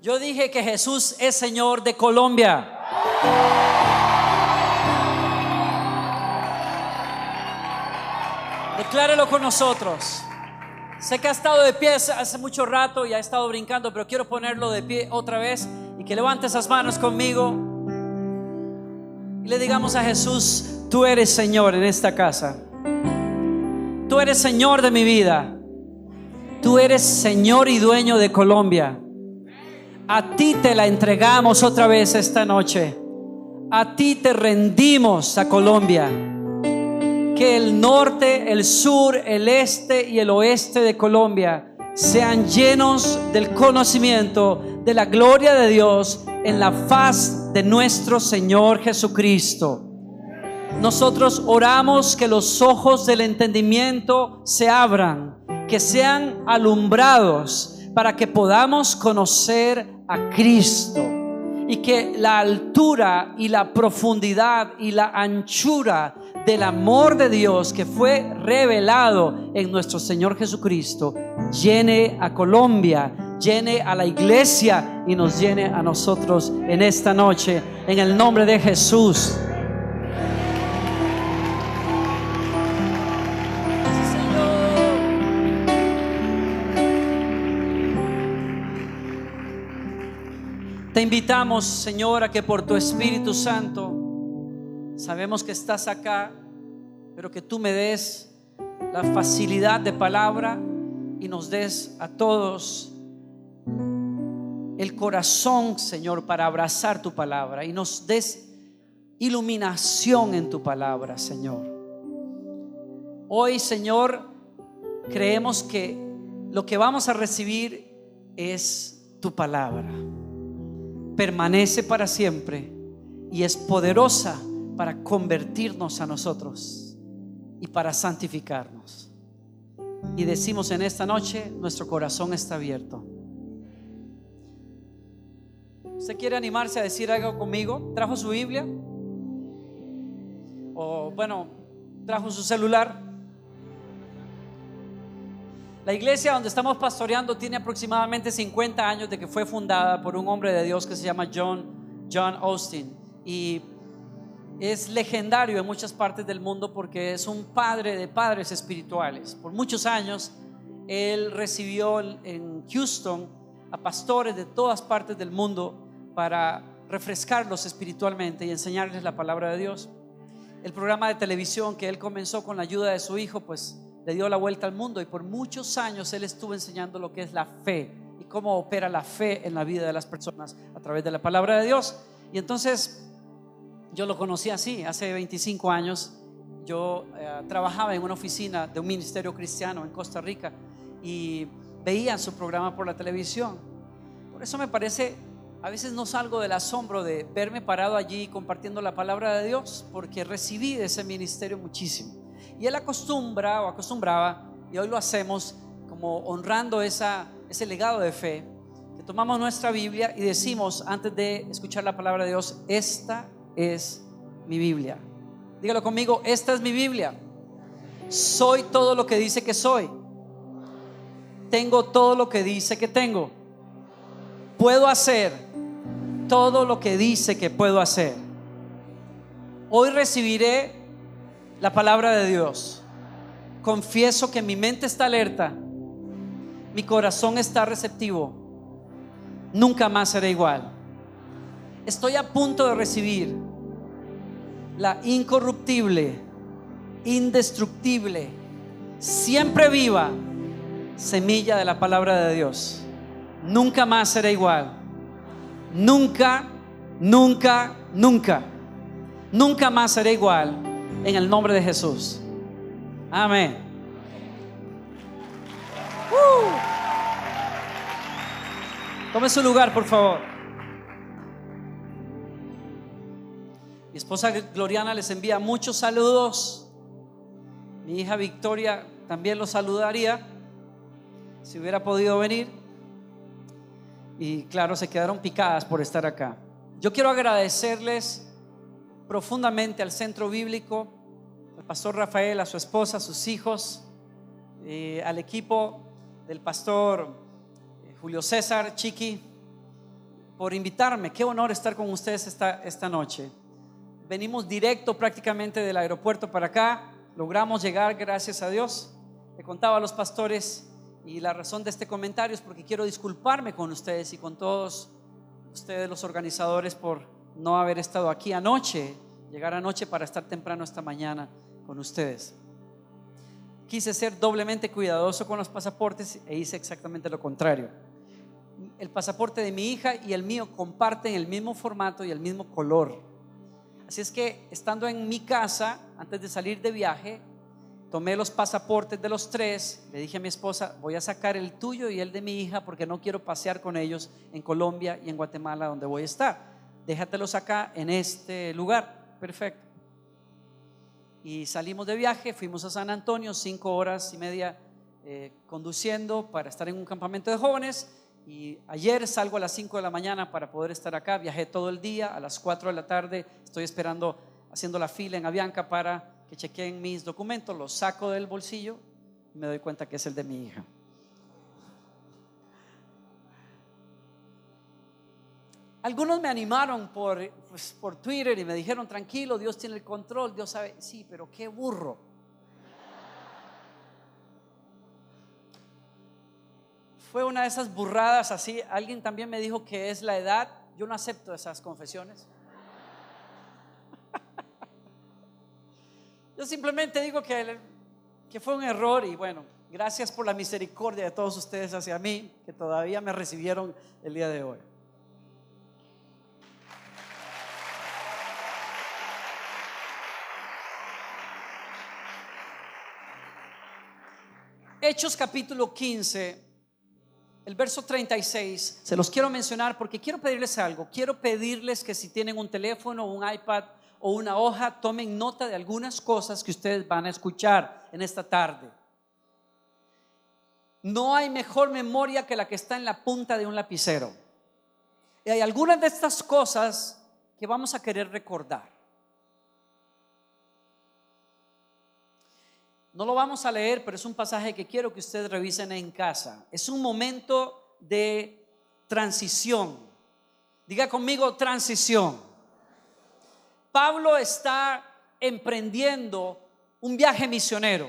Yo dije que Jesús es Señor de Colombia. Declárelo con nosotros. Sé que ha estado de pie hace mucho rato y ha estado brincando, pero quiero ponerlo de pie otra vez y que levante esas manos conmigo y le digamos a Jesús: tú eres Señor en esta casa. Tú eres Señor de mi vida. Tú eres Señor y dueño de Colombia. A ti te la entregamos otra vez esta noche. A ti te rendimos a Colombia. Que el norte, el sur, el este y el oeste de Colombia sean llenos del conocimiento de la gloria de Dios en la faz de nuestro Señor Jesucristo. Nosotros oramos que los ojos del entendimiento se abran, que sean alumbrados para que podamos conocer a Cristo, y que la altura y la profundidad y la anchura del amor de Dios que fue revelado en nuestro Señor Jesucristo llene a Colombia, llene a la iglesia y nos llene a nosotros en esta noche, en el nombre de Jesús. Te invitamos, Señor, a que por tu Espíritu Santo, sabemos que estás acá, pero que tú me des la facilidad de palabra y nos des a todos el corazón, Señor, para abrazar tu palabra, y nos des iluminación en tu palabra, Señor. Hoy, Señor, creemos que lo que vamos a recibir es tu palabra. Permanece para siempre y es poderosa para convertirnos a nosotros y para santificarnos. Y decimos en esta noche: nuestro corazón está abierto. ¿Usted quiere animarse a decir algo conmigo? ¿Trajo su Biblia? O bueno, ¿trajo su celular? La iglesia donde estamos pastoreando tiene aproximadamente 50 años de que fue fundada por un hombre de Dios que se llama John Austin, y es legendario en muchas partes del mundo porque es un padre de padres espirituales. Por muchos años él recibió en Houston a pastores de todas partes del mundo para refrescarlos espiritualmente y enseñarles la palabra de Dios. El programa de televisión que él comenzó con la ayuda de su hijo, pues le dio la vuelta al mundo, y por muchos años él estuvo enseñando lo que es la fe y cómo opera la fe en la vida de las personas a través de la palabra de Dios. Y entonces yo lo conocí así. Hace 25 años yo trabajaba en una oficina de un ministerio cristiano en Costa Rica y veía su programa por la televisión. Por eso me parece, a veces no salgo del asombro de verme parado allí compartiendo la palabra de Dios, porque recibí de ese ministerio muchísimo. Y él acostumbraba, y hoy lo hacemos como honrando ese legado de fe, que tomamos nuestra Biblia y decimos antes de escuchar la palabra de Dios: esta es mi Biblia. Dígalo conmigo: esta es mi Biblia. Soy todo lo que dice que soy. Tengo todo lo que dice que tengo. Puedo hacer todo lo que dice que puedo hacer. Hoy recibiré la palabra de Dios. Confieso que mi mente está alerta, mi corazón está receptivo. Nunca más seré igual. Estoy a punto de recibir la incorruptible, indestructible, siempre viva semilla de la palabra de Dios. Nunca más seré igual. Nunca, nunca, nunca. Nunca más seré igual, en el nombre de Jesús. Amén. Tome su lugar, por favor. Mi esposa Gloriana les envía muchos saludos. Mi hija Victoria también los saludaría si hubiera podido venir. Y claro, se quedaron picadas por estar acá. Yo quiero agradecerles profundamente al Centro Bíblico, al pastor Rafael, a su esposa, a sus hijos, al equipo del pastor Julio César Chiqui, por invitarme. Qué honor estar con ustedes esta noche. Venimos directo prácticamente del aeropuerto para acá. Logramos llegar, gracias a Dios. Le contaba a los pastores, y la razón de este comentario es porque quiero disculparme con ustedes y con todos ustedes, los organizadores, por no haber estado aquí anoche, llegar anoche para estar temprano esta mañana con ustedes. Quise ser doblemente cuidadoso con los pasaportes e hice exactamente lo contrario. El pasaporte de mi hija y el mío comparten el mismo formato y el mismo color. Así es que, estando en mi casa, antes de salir de viaje, tomé los pasaportes de los tres. Le dije a mi esposa: voy a sacar el tuyo y el de mi hija porque no quiero pasear con ellos en Colombia y en Guatemala, donde voy a estar. Déjatelos acá en este lugar. Perfecto. Y salimos de viaje, fuimos a San Antonio, 5 horas y media conduciendo para estar en un campamento de jóvenes. Y ayer salgo a las 5 de la mañana para poder estar acá. Viajé todo el día. A las 4 de la tarde estoy esperando, haciendo la fila en Avianca para que chequeen mis documentos. Los saco del bolsillo y me doy cuenta que es el de mi hija. Algunos me animaron por Twitter y me dijeron: tranquilo, Dios tiene el control, Dios sabe. Sí, pero qué burro. Fue una de esas burradas así. Alguien también me dijo que es la edad. Yo no acepto esas confesiones. Yo simplemente digo que fue un error. Y bueno, gracias por la misericordia de todos ustedes hacia mí, que todavía me recibieron el día de hoy. Hechos capítulo 15, el verso 36, se los quiero mencionar porque quiero pedirles algo. Quiero pedirles que, si tienen un teléfono, un iPad o una hoja, tomen nota de algunas cosas que ustedes van a escuchar en esta tarde. No hay mejor memoria que la que está en la punta de un lapicero. Y hay algunas de estas cosas que vamos a querer recordar. No lo vamos a leer, pero es un pasaje que quiero que ustedes revisen en casa. Es un momento de transición. Diga conmigo: transición. Pablo está emprendiendo un viaje misionero.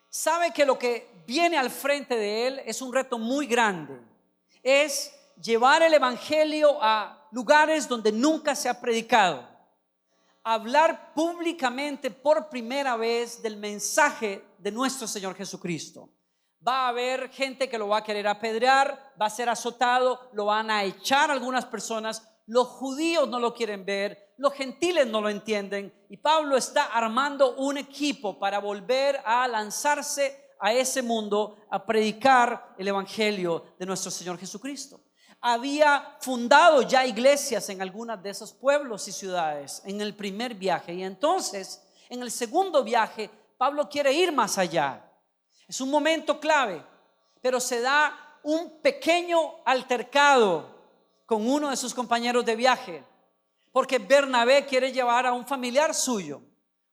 Sabe que lo que viene al frente de él es un reto muy grande. Es llevar el evangelio a lugares donde nunca se ha predicado. Hablar públicamente por primera vez del mensaje de nuestro Señor Jesucristo. Va a haber gente que lo va a querer apedrear, va a ser azotado, lo van a echar algunas personas. Los judíos no lo quieren ver, los gentiles no lo entienden, y Pablo está armando un equipo para volver a lanzarse a ese mundo a predicar el evangelio de nuestro Señor Jesucristo. Había fundado ya iglesias en algunas de esos pueblos y ciudades en el primer viaje, y entonces en el segundo viaje Pablo quiere ir más allá. Es un momento clave, pero se da un pequeño altercado con uno de sus compañeros de viaje, porque Bernabé quiere llevar a un familiar suyo.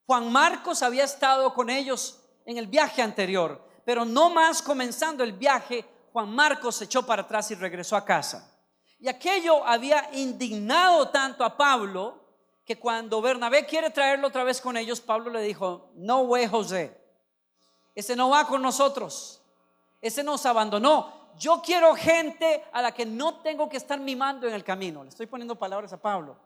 Juan Marcos había estado con ellos en el viaje anterior, pero no más comenzando el viaje, Juan Marcos se echó para atrás y regresó a casa. Y aquello había indignado tanto a Pablo que cuando Bernabé quiere traerlo otra vez con ellos, Pablo le dijo: no way, José, ese no va con nosotros, ese nos abandonó. Yo quiero gente a la que no tengo que estar mimando en el camino. Le estoy poniendo palabras a Pablo.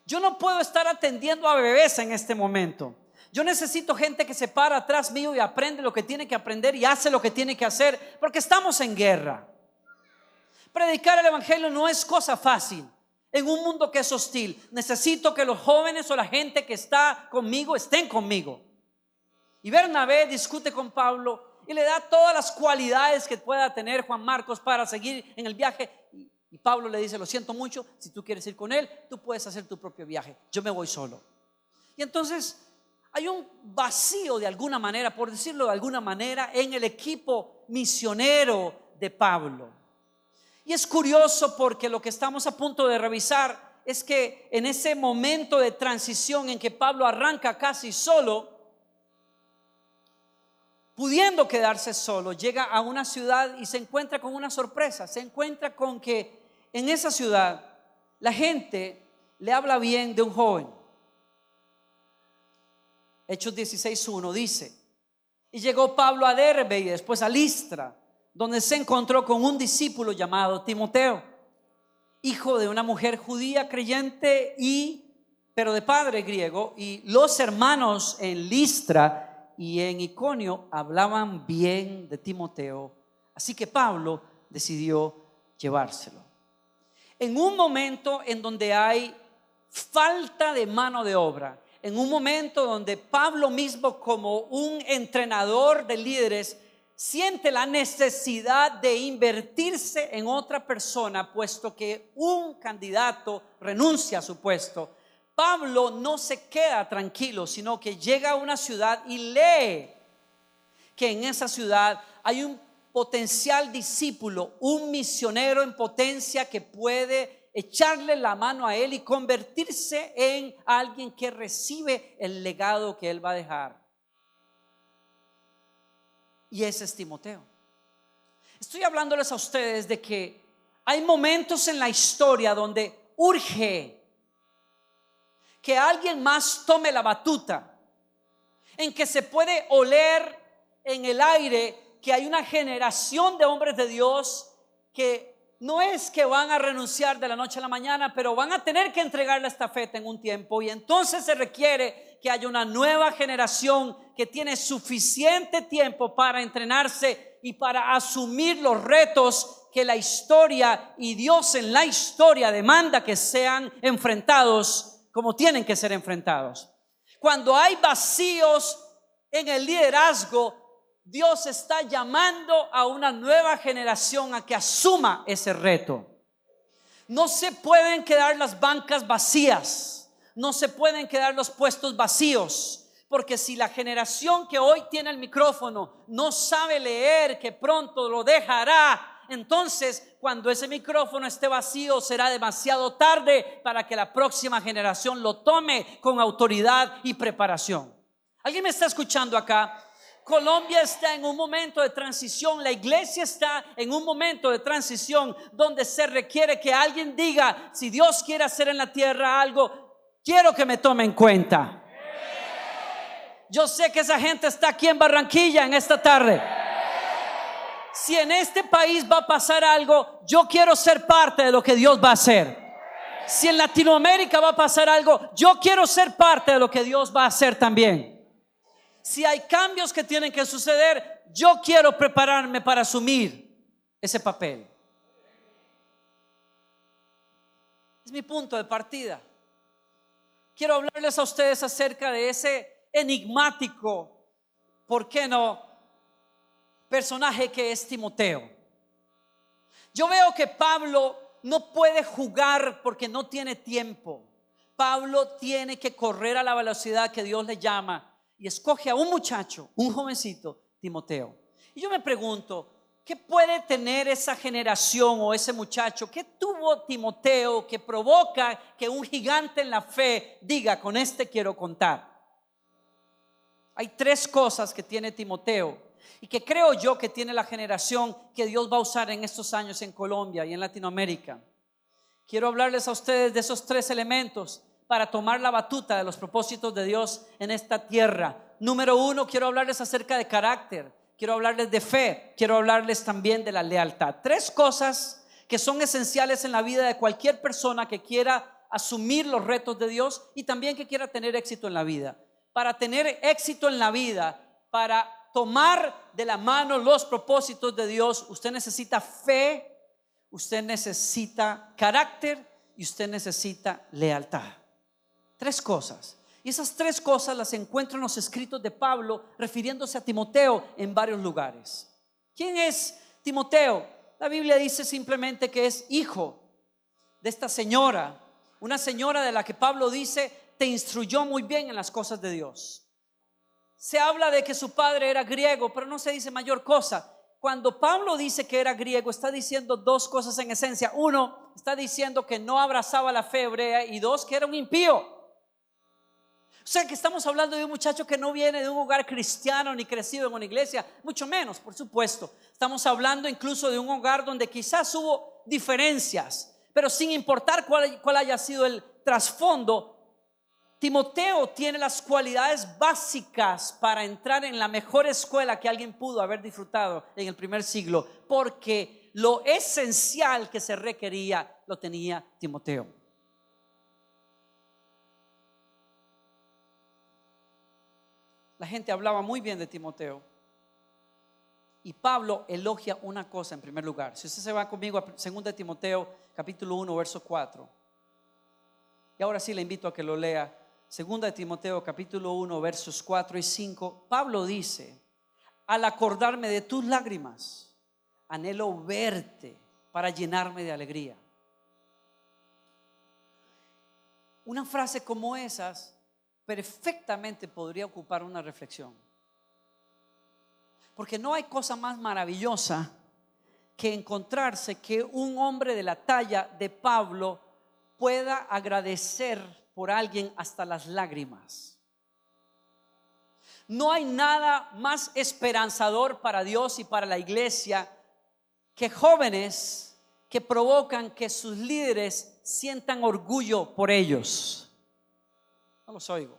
Yo no puedo estar atendiendo a bebés en este momento. Yo necesito gente que se para atrás mío y aprende lo que tiene que aprender y hace lo que tiene que hacer, porque estamos en guerra. Predicar el evangelio no es cosa fácil en un mundo que es hostil. Necesito que los jóvenes o la gente que está conmigo estén conmigo. Y Bernabé discute con Pablo y le da todas las cualidades que pueda tener Juan Marcos para seguir en el viaje. Y Pablo le dice: lo siento mucho, si tú quieres ir con él, tú puedes hacer tu propio viaje, yo me voy solo. Y entonces hay un vacío, de alguna manera, por decirlo de alguna manera, en el equipo misionero de Pablo. Y es curioso porque lo que estamos a punto de revisar es que en ese momento de transición en que Pablo arranca casi solo, pudiendo quedarse solo, llega a una ciudad y se encuentra con una sorpresa. Se encuentra con que en esa ciudad la gente le habla bien de un joven. Hechos 16:1 dice: y llegó Pablo a Derbe y después a Listra, donde se encontró con un discípulo llamado Timoteo, hijo de una mujer judía creyente pero de padre griego, y los hermanos en Listra y en Iconio hablaban bien de Timoteo, así que Pablo decidió llevárselo. En un momento en donde hay falta de mano de obra, en un momento donde Pablo mismo, como un entrenador de líderes, siente la necesidad de invertirse en otra persona, puesto que un candidato renuncia a su puesto, Pablo no se queda tranquilo, sino que llega a una ciudad y lee que en esa ciudad hay un potencial discípulo, un misionero en potencia que puede echarle la mano a él y convertirse en alguien que recibe el legado que él va a dejar. Y ese es Timoteo. Estoy hablándoles a ustedes de que hay momentos en la historia donde urge que alguien más tome la batuta, en que se puede oler en el aire que hay una generación de hombres de Dios que no es que van a renunciar de la noche a la mañana, pero van a tener que entregar la estafeta en un tiempo, y entonces se requiere que haya una nueva generación que tiene suficiente tiempo para entrenarse y para asumir los retos que la historia y Dios en la historia demanda que sean enfrentados como tienen que ser enfrentados. Cuando hay vacíos en el liderazgo, Dios está llamando a una nueva generación a que asuma ese reto. No se pueden quedar las bancas vacías, no se pueden quedar los puestos vacíos, porque si la generación que hoy tiene el micrófono no sabe leer, que pronto lo dejará, entonces cuando ese micrófono esté vacío será demasiado tarde para que la próxima generación lo tome con autoridad y preparación. ¿Alguien me está escuchando acá? Colombia está en un momento de transición, la iglesia está en un momento de transición donde se requiere que alguien diga: si Dios quiere hacer en la tierra algo, quiero que me tome en cuenta. Yo sé que esa gente está aquí en Barranquilla en esta tarde. Si en este país va a pasar algo, yo quiero ser parte de lo que Dios va a hacer. Si en Latinoamérica va a pasar algo, yo quiero ser parte de lo que Dios va a hacer también. Si hay cambios que tienen que suceder, yo quiero prepararme para asumir ese papel. Es mi punto de partida. Quiero hablarles a ustedes acerca de ese enigmático, ¿por qué no?, personaje que es Timoteo. Yo veo que Pablo no puede jugar porque no tiene tiempo. Pablo tiene que correr a la velocidad que Dios le llama. Y escoge a un muchacho, un jovencito, Timoteo. Y yo me pregunto, ¿qué puede tener esa generación o ese muchacho? ¿Qué tuvo Timoteo que provoca que un gigante en la fe diga: con este quiero contar? Hay tres cosas que tiene Timoteo y que creo yo que tiene la generación que Dios va a usar en estos años en Colombia y en Latinoamérica. Quiero hablarles a ustedes de esos tres elementos para tomar la batuta de los propósitos de Dios en esta tierra. Número uno, quiero hablarles acerca de carácter, quiero hablarles de fe, quiero hablarles también de la lealtad. Tres cosas que son esenciales en la vida de cualquier persona que quiera asumir los retos de Dios y también que quiera tener éxito en la vida. Para tener éxito en la vida, para tomar de la mano los propósitos de Dios, usted necesita fe, usted necesita carácter y usted necesita lealtad. Tres cosas. Y esas tres cosas las encuentro en los escritos de Pablo refiriéndose a Timoteo en varios lugares. ¿Quién es Timoteo? La Biblia dice simplemente que es hijo de esta señora, una señora de la que Pablo dice te instruyó muy bien en las cosas de Dios. Se habla de que su padre era griego, pero no se dice mayor cosa. Cuando Pablo dice que era griego, está diciendo dos cosas en esencia. Uno, está diciendo que no abrazaba la fe hebrea, y dos, que era un impío. O sea que estamos hablando de un muchacho que no viene de un hogar cristiano ni crecido en una iglesia, mucho menos, por supuesto. Estamos hablando incluso de un hogar donde quizás hubo diferencias, pero sin importar cuál haya sido el trasfondo, Timoteo tiene las cualidades básicas para entrar en la mejor escuela que alguien pudo haber disfrutado en el primer siglo, porque lo esencial que se requería lo tenía Timoteo. La gente hablaba muy bien de Timoteo y Pablo elogia una cosa en primer lugar. Si usted se va conmigo a 2 Timoteo capítulo 1 verso 4, y ahora sí le invito a que lo lea. 2 Timoteo capítulo 1 versos 4 y 5, Pablo dice: al acordarme de tus lágrimas, anhelo verte para llenarme de alegría. Una frase como esas perfectamente podría ocupar una reflexión, porque no hay cosa más maravillosa que encontrarse que un hombre de la talla de Pablo pueda agradecer por alguien hasta las lágrimas. No hay nada más esperanzador para Dios y para la iglesia que jóvenes que provocan que sus líderes sientan orgullo por ellos. No los oigo.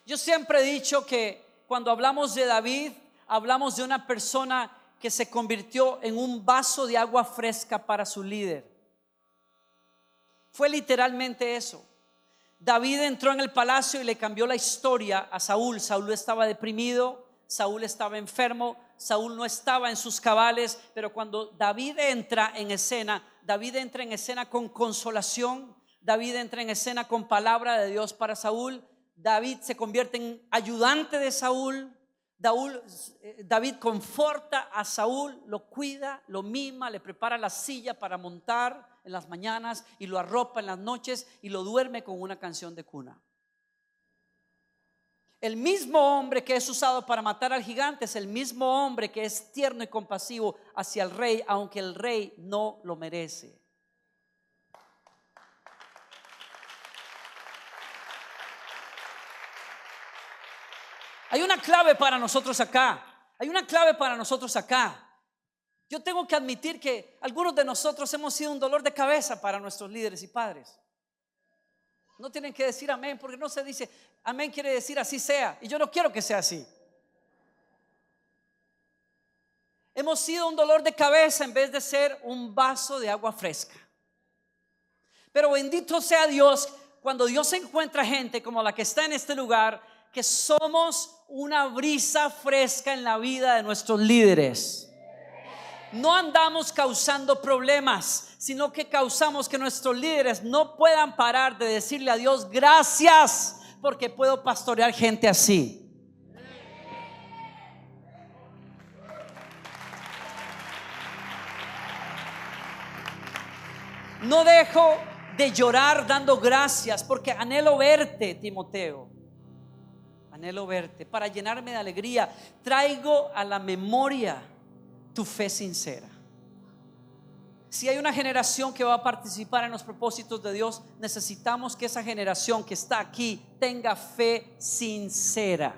Yo siempre he dicho que cuando hablamos de David, hablamos de una persona que se convirtió en un vaso de agua fresca para su líder. Fue literalmente eso. David entró en el palacio y le cambió la historia a Saúl. Saúl estaba deprimido, Saúl estaba enfermo, Saúl no estaba en sus cabales, pero cuando David entra en escena con consolación. David entra en escena con palabra de Dios para Saúl. David se convierte en ayudante de Saúl. David conforta a Saúl, lo cuida, lo mima, le prepara la silla para montar en las mañanas y lo arropa en las noches y lo duerme con una canción de cuna. El mismo hombre que es usado para matar al gigante es el mismo hombre que es tierno y compasivo hacia el rey, aunque el rey no lo merece. Hay una clave para nosotros acá. Yo tengo que admitir que algunos de nosotros hemos sido un dolor de cabeza para nuestros líderes y padres. No tienen que decir amén, porque no se dice amén, quiere decir así sea, y yo no quiero que sea así. Hemos sido un dolor de cabeza en vez de ser un vaso de agua fresca. Pero bendito sea Dios cuando Dios encuentra gente como la que está en este lugar, que somos una brisa fresca en la vida de nuestros líderes. No andamos causando problemas, sino que causamos que nuestros líderes no puedan parar de decirle a Dios gracias, porque puedo pastorear gente así. No dejo de llorar dando gracias, porque anhelo verte, Timoteo. Anhelo verte para llenarme de alegría. Traigo a la memoria tu fe sincera. Si hay una generación que va a participar en los propósitos de Dios, necesitamos que esa generación que está aquí tenga fe sincera.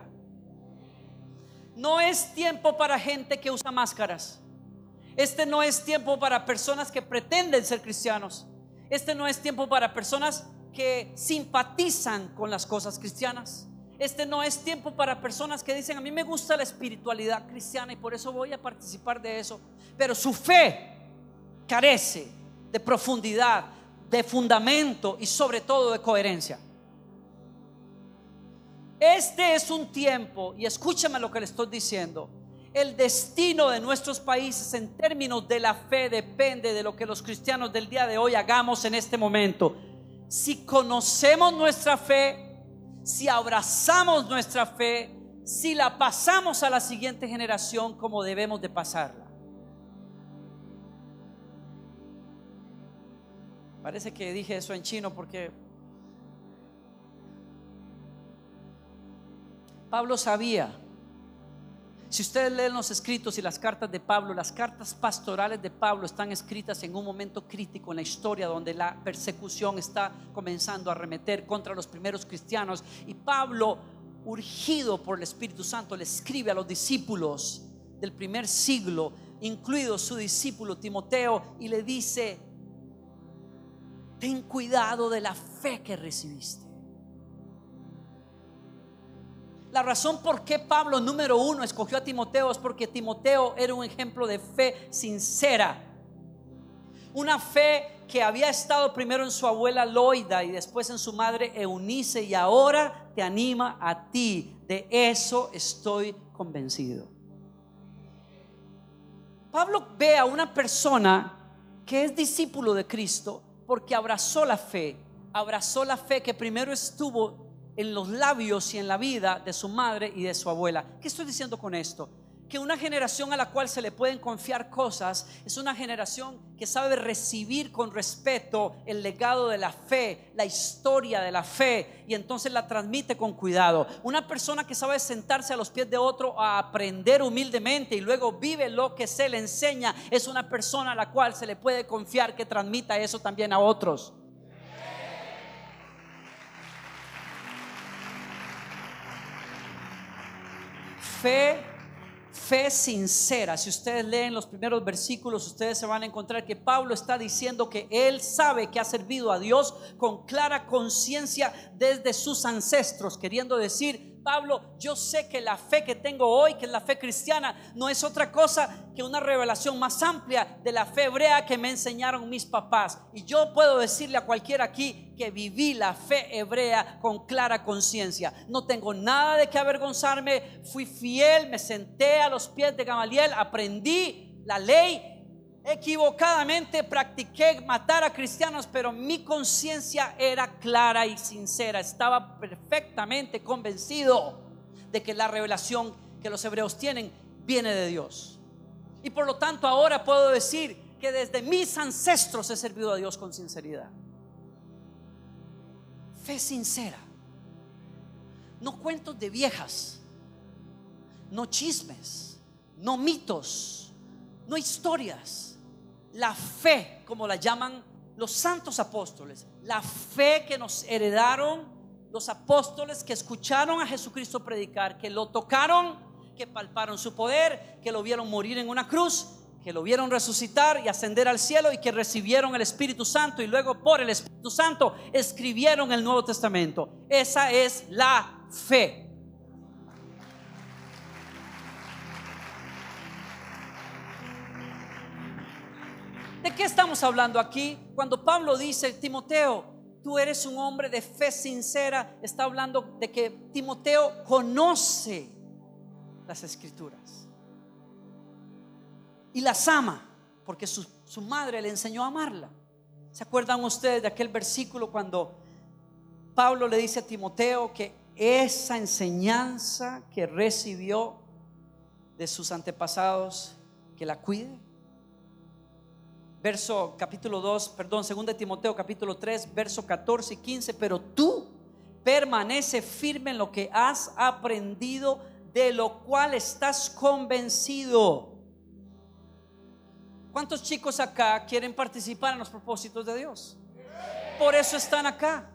No es tiempo para gente que usa máscaras. Este no es tiempo para personas que pretenden ser cristianos. Este no es tiempo para personas que simpatizan con las cosas cristianas. Este no es tiempo para personas que dicen: a mí me gusta la espiritualidad cristiana y por eso voy a participar de eso. Pero su fe carece de profundidad, de fundamento y sobre todo de coherencia. Este es un tiempo, y escúchame lo que le estoy diciendo, el destino de nuestros países en términos de la fe depende de lo que los cristianos del día de hoy hagamos en este momento. Si conocemos nuestra fe, si abrazamos nuestra fe, si la pasamos a la siguiente generación como debemos de pasarla. Parece que dije eso en chino porque Pablo sabía Si ustedes leen los escritos y las cartas de Pablo, las cartas pastorales de Pablo están escritas en un momento crítico en la historia donde la persecución está comenzando a arremeter contra los primeros cristianos, y Pablo, urgido por el Espíritu Santo, le escribe a los discípulos del primer siglo, incluido su discípulo Timoteo, y le dice: ten cuidado de la fe que recibiste. La razón por qué Pablo, número uno, escogió a Timoteo es porque Timoteo era un ejemplo de fe sincera. Una fe que había estado primero en su abuela Loida y después en su madre Eunice, y ahora te anima a ti. De eso estoy convencido. Pablo ve a una persona que es discípulo de Cristo porque abrazó la fe que primero estuvo en los labios y en la vida de su madre y de su abuela. ¿Qué estoy diciendo con esto? Que una generación a la cual se le pueden confiar cosas es una generación que sabe recibir con respeto el legado de la fe, la historia de la fe, y entonces la transmite con cuidado. Una persona que sabe sentarse a los pies de otro a aprender humildemente y luego vive lo que se le enseña es una persona a la cual se le puede confiar que transmita eso también a otros. Fe sincera. Si ustedes leen los primeros versículos, ustedes se van a encontrar que Pablo está diciendo que él sabe que ha servido a Dios con clara conciencia desde sus ancestros, queriendo decir: Pablo, yo sé que la fe que tengo hoy, que es la fe cristiana, no es otra cosa que una revelación más amplia de la fe hebrea que me enseñaron mis papás. Y yo puedo decirle a cualquiera aquí que viví la fe hebrea con clara conciencia. No tengo nada de qué avergonzarme. Fui fiel, me senté a los pies de Gamaliel, aprendí la ley. Equivocadamente practiqué matar a cristianos, pero mi conciencia era clara y sincera. Estaba perfectamente convencido de que la revelación que los hebreos tienen viene de Dios. Y por lo tanto ahora puedo decir que desde mis ancestros he servido a Dios con sinceridad. Fe sincera. No cuentos de viejas, no chismes, no mitos, no historias. La fe, como la llaman los santos apóstoles, la fe que nos heredaron los apóstoles, que escucharon a Jesucristo predicar, que lo tocaron, que palparon su poder, que lo vieron morir en una cruz, que lo vieron resucitar y ascender al cielo, y que recibieron el Espíritu Santo y luego por el Espíritu Santo escribieron el Nuevo Testamento. Esa es la fe. ¿De qué estamos hablando aquí? Cuando Pablo dice: Timoteo, tú eres un hombre de fe sincera, está hablando de que Timoteo conoce las Escrituras y las ama, porque su madre le enseñó a amarla. ¿Se acuerdan ustedes de aquel versículo cuando Pablo le dice a Timoteo que esa enseñanza que recibió de sus antepasados, que la cuide? Verso capítulo 2, perdón, 2 Timoteo capítulo 3, verso 14 y 15. Pero tú permanece firme en lo que has aprendido, de lo cual estás convencido. ¿Cuántos chicos acá quieren participar en los propósitos de Dios? Por eso están acá.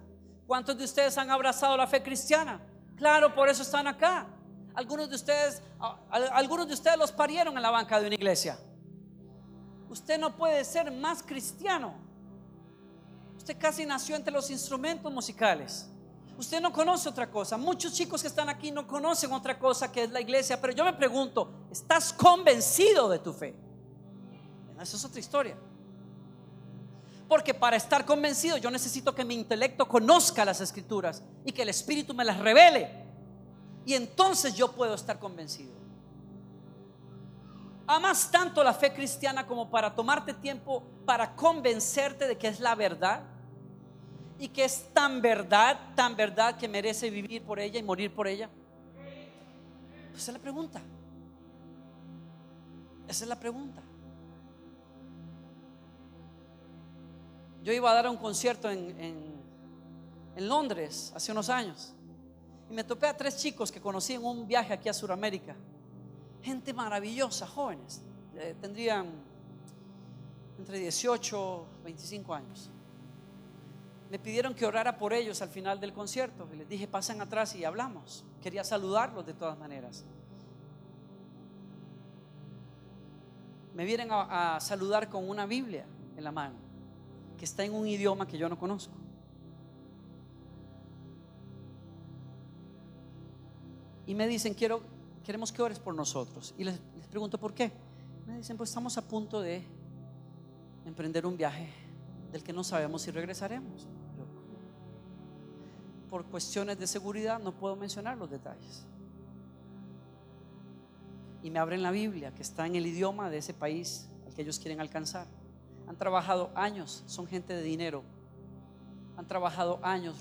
¿Cuántos de ustedes han abrazado la fe cristiana? Claro, por eso están acá. Algunos de ustedes los parieron en la banca de una iglesia. Usted no puede ser más cristiano. Usted casi nació entre los instrumentos musicales. Usted no conoce otra cosa. Muchos chicos que están aquí no conocen otra cosa que es la iglesia. Pero yo me pregunto, ¿estás convencido de tu fe? Bueno, esa es otra historia. Porque para estar convencido yo necesito que mi intelecto conozca las Escrituras y que el Espíritu me las revele. Y entonces yo puedo estar convencido. ¿Amas tanto la fe cristiana como para tomarte tiempo para convencerte de que es la verdad? Y que es tan verdad que merece vivir por ella y morir por ella. Pues esa es la pregunta. Esa es la pregunta. Yo iba a dar un concierto en Londres hace unos años, y me topé a 3 chicos que conocí en un viaje aquí a Sudamérica. gente maravillosa, jóvenes, tendrían entre 18 y 25 años. Me pidieron que orara por ellos al final del concierto y les dije: pasen atrás y hablamos. Quería saludarlos de todas maneras. Me vienen a saludar con una Biblia en la mano que está en un idioma que yo no conozco. Y me dicen: queremos que ores por nosotros. Y les pregunto: ¿por qué? Me dicen: pues estamos a punto de emprender un viaje del que no sabemos si regresaremos. Por cuestiones de seguridad no puedo mencionar los detalles. Y me abren la Biblia que está en el idioma de ese país al que ellos quieren alcanzar. Han trabajado años, son gente de dinero. Han trabajado años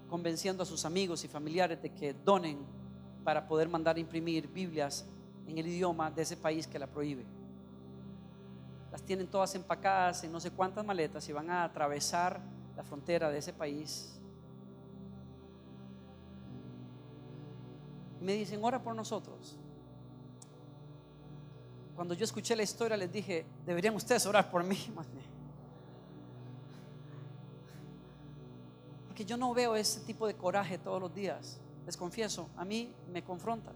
convenciendo a sus amigos y familiares de que donen para poder mandar a imprimir Biblias en el idioma de ese país que la prohíbe. Las tienen todas empacadas en no sé cuántas maletas y van a atravesar la frontera de ese país. Me dicen: ora por nosotros. Cuando yo escuché la historia les dije: deberían ustedes orar por mí, porque yo no veo ese tipo de coraje todos los días. Les confieso, a mí me confronta.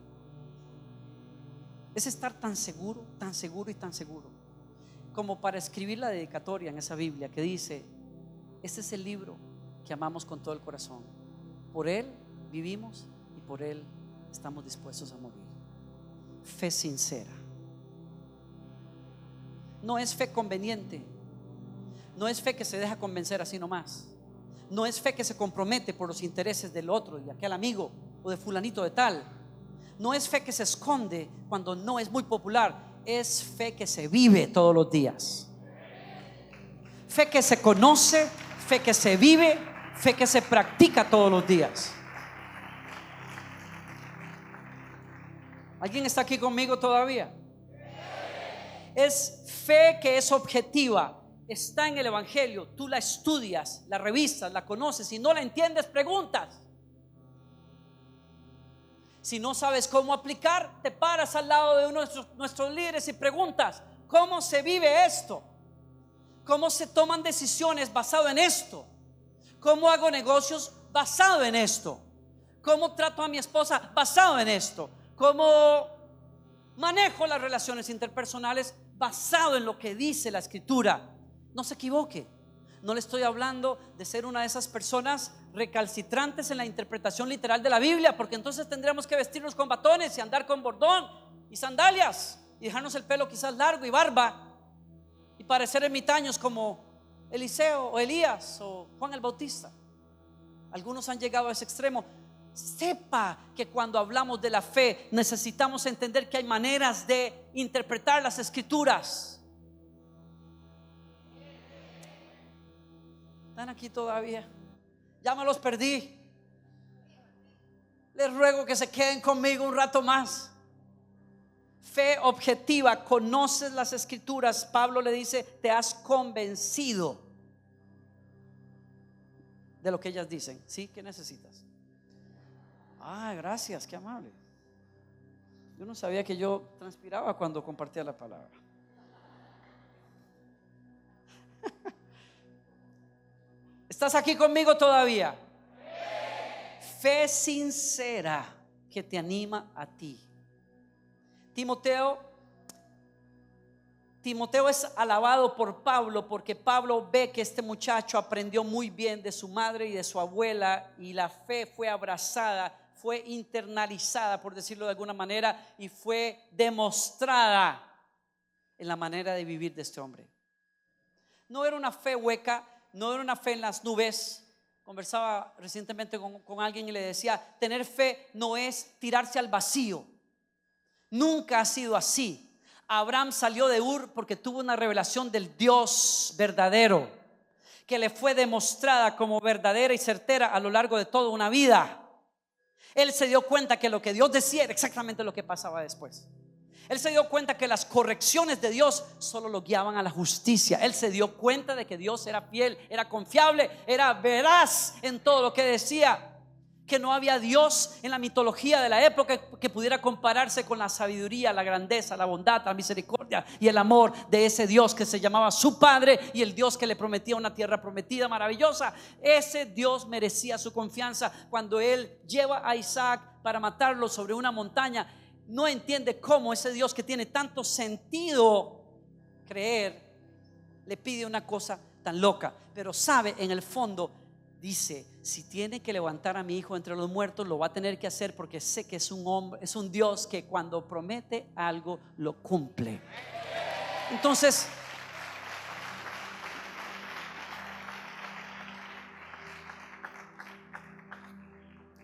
Es estar tan seguro y tan seguro como para escribir la dedicatoria en esa Biblia que dice: este es el libro que amamos con todo el corazón, por él vivimos y por él estamos dispuestos a morir. Fe sincera. No es fe conveniente, no es fe que se deja convencer así nomás, no es fe que se compromete por los intereses del otro, de aquel amigo o de fulanito de tal. No es fe que se esconde cuando no es muy popular. Es fe que se vive todos los días. Fe que se conoce, fe que se vive, fe que se practica todos los días. ¿Alguien está aquí conmigo todavía? Es fe que es objetiva. Está en el Evangelio. Tú la estudias, la revisas, la conoces. Si no la entiendes, preguntas. Si no sabes cómo aplicar, te paras al lado de uno de nuestros líderes y preguntas: ¿cómo se vive esto? ¿Cómo se toman decisiones basado en esto? ¿Cómo hago negocios basado en esto? ¿Cómo trato a mi esposa basado en esto? ¿Cómo manejo las relaciones interpersonales basado en lo que dice la Escritura? No se equivoque. No le estoy hablando de ser una de esas personas recalcitrantes en la interpretación literal de la Biblia, porque entonces tendríamos que vestirnos con batones y andar con bordón y sandalias y dejarnos el pelo quizás largo y barba y parecer ermitaños como Eliseo o Elías o Juan el Bautista. Algunos han llegado a ese extremo. Sepa que cuando hablamos de la fe necesitamos entender que hay maneras de interpretar las Escrituras. ¿Están aquí todavía? Ya me los perdí. Les ruego que se queden conmigo un rato más. Fe objetiva, conoces las Escrituras. Pablo le dice: te has convencido de lo que ellas dicen. ¿Sí? ¿Qué necesitas? Gracias, qué amable. Yo no sabía que yo transpiraba cuando compartía la palabra. ¿Estás aquí conmigo todavía? Fe sincera que te anima a ti. Timoteo es alabado por Pablo porque Pablo ve que este muchacho aprendió muy bien de su madre y de su abuela, y la fe fue abrazada, fue internalizada, por decirlo de alguna manera, y fue demostrada en la manera de vivir de este hombre. No era una fe hueca, no era una fe en las nubes. Conversaba recientemente con alguien y le decía: tener fe no es tirarse al vacío. Nunca ha sido así. Abraham salió de Ur porque tuvo una revelación del Dios verdadero, que le fue demostrada como verdadera y certera a lo largo de toda una vida. Él se dio cuenta que lo que Dios decía era exactamente lo que pasaba después. Él se dio cuenta que las correcciones de Dios solo lo guiaban a la justicia. Él se dio cuenta de que Dios era fiel, era confiable, era veraz en todo lo que decía. que no había Dios en la mitología de la época que pudiera compararse con la sabiduría, la grandeza, la bondad, la misericordia y el amor de ese Dios que se llamaba su Padre y el Dios que le prometía una tierra prometida maravillosa. Ese Dios merecía su confianza. Cuando Él lleva a Isaac para matarlo sobre una montaña, no entiende cómo ese Dios que tiene tanto sentido creer le pide una cosa tan loca, pero sabe en el fondo. Dice, si tiene que levantar a mi hijo entre los muertos, lo va a tener que hacer, porque sé que es un hombre, es un Dios que cuando promete algo lo cumple. Entonces,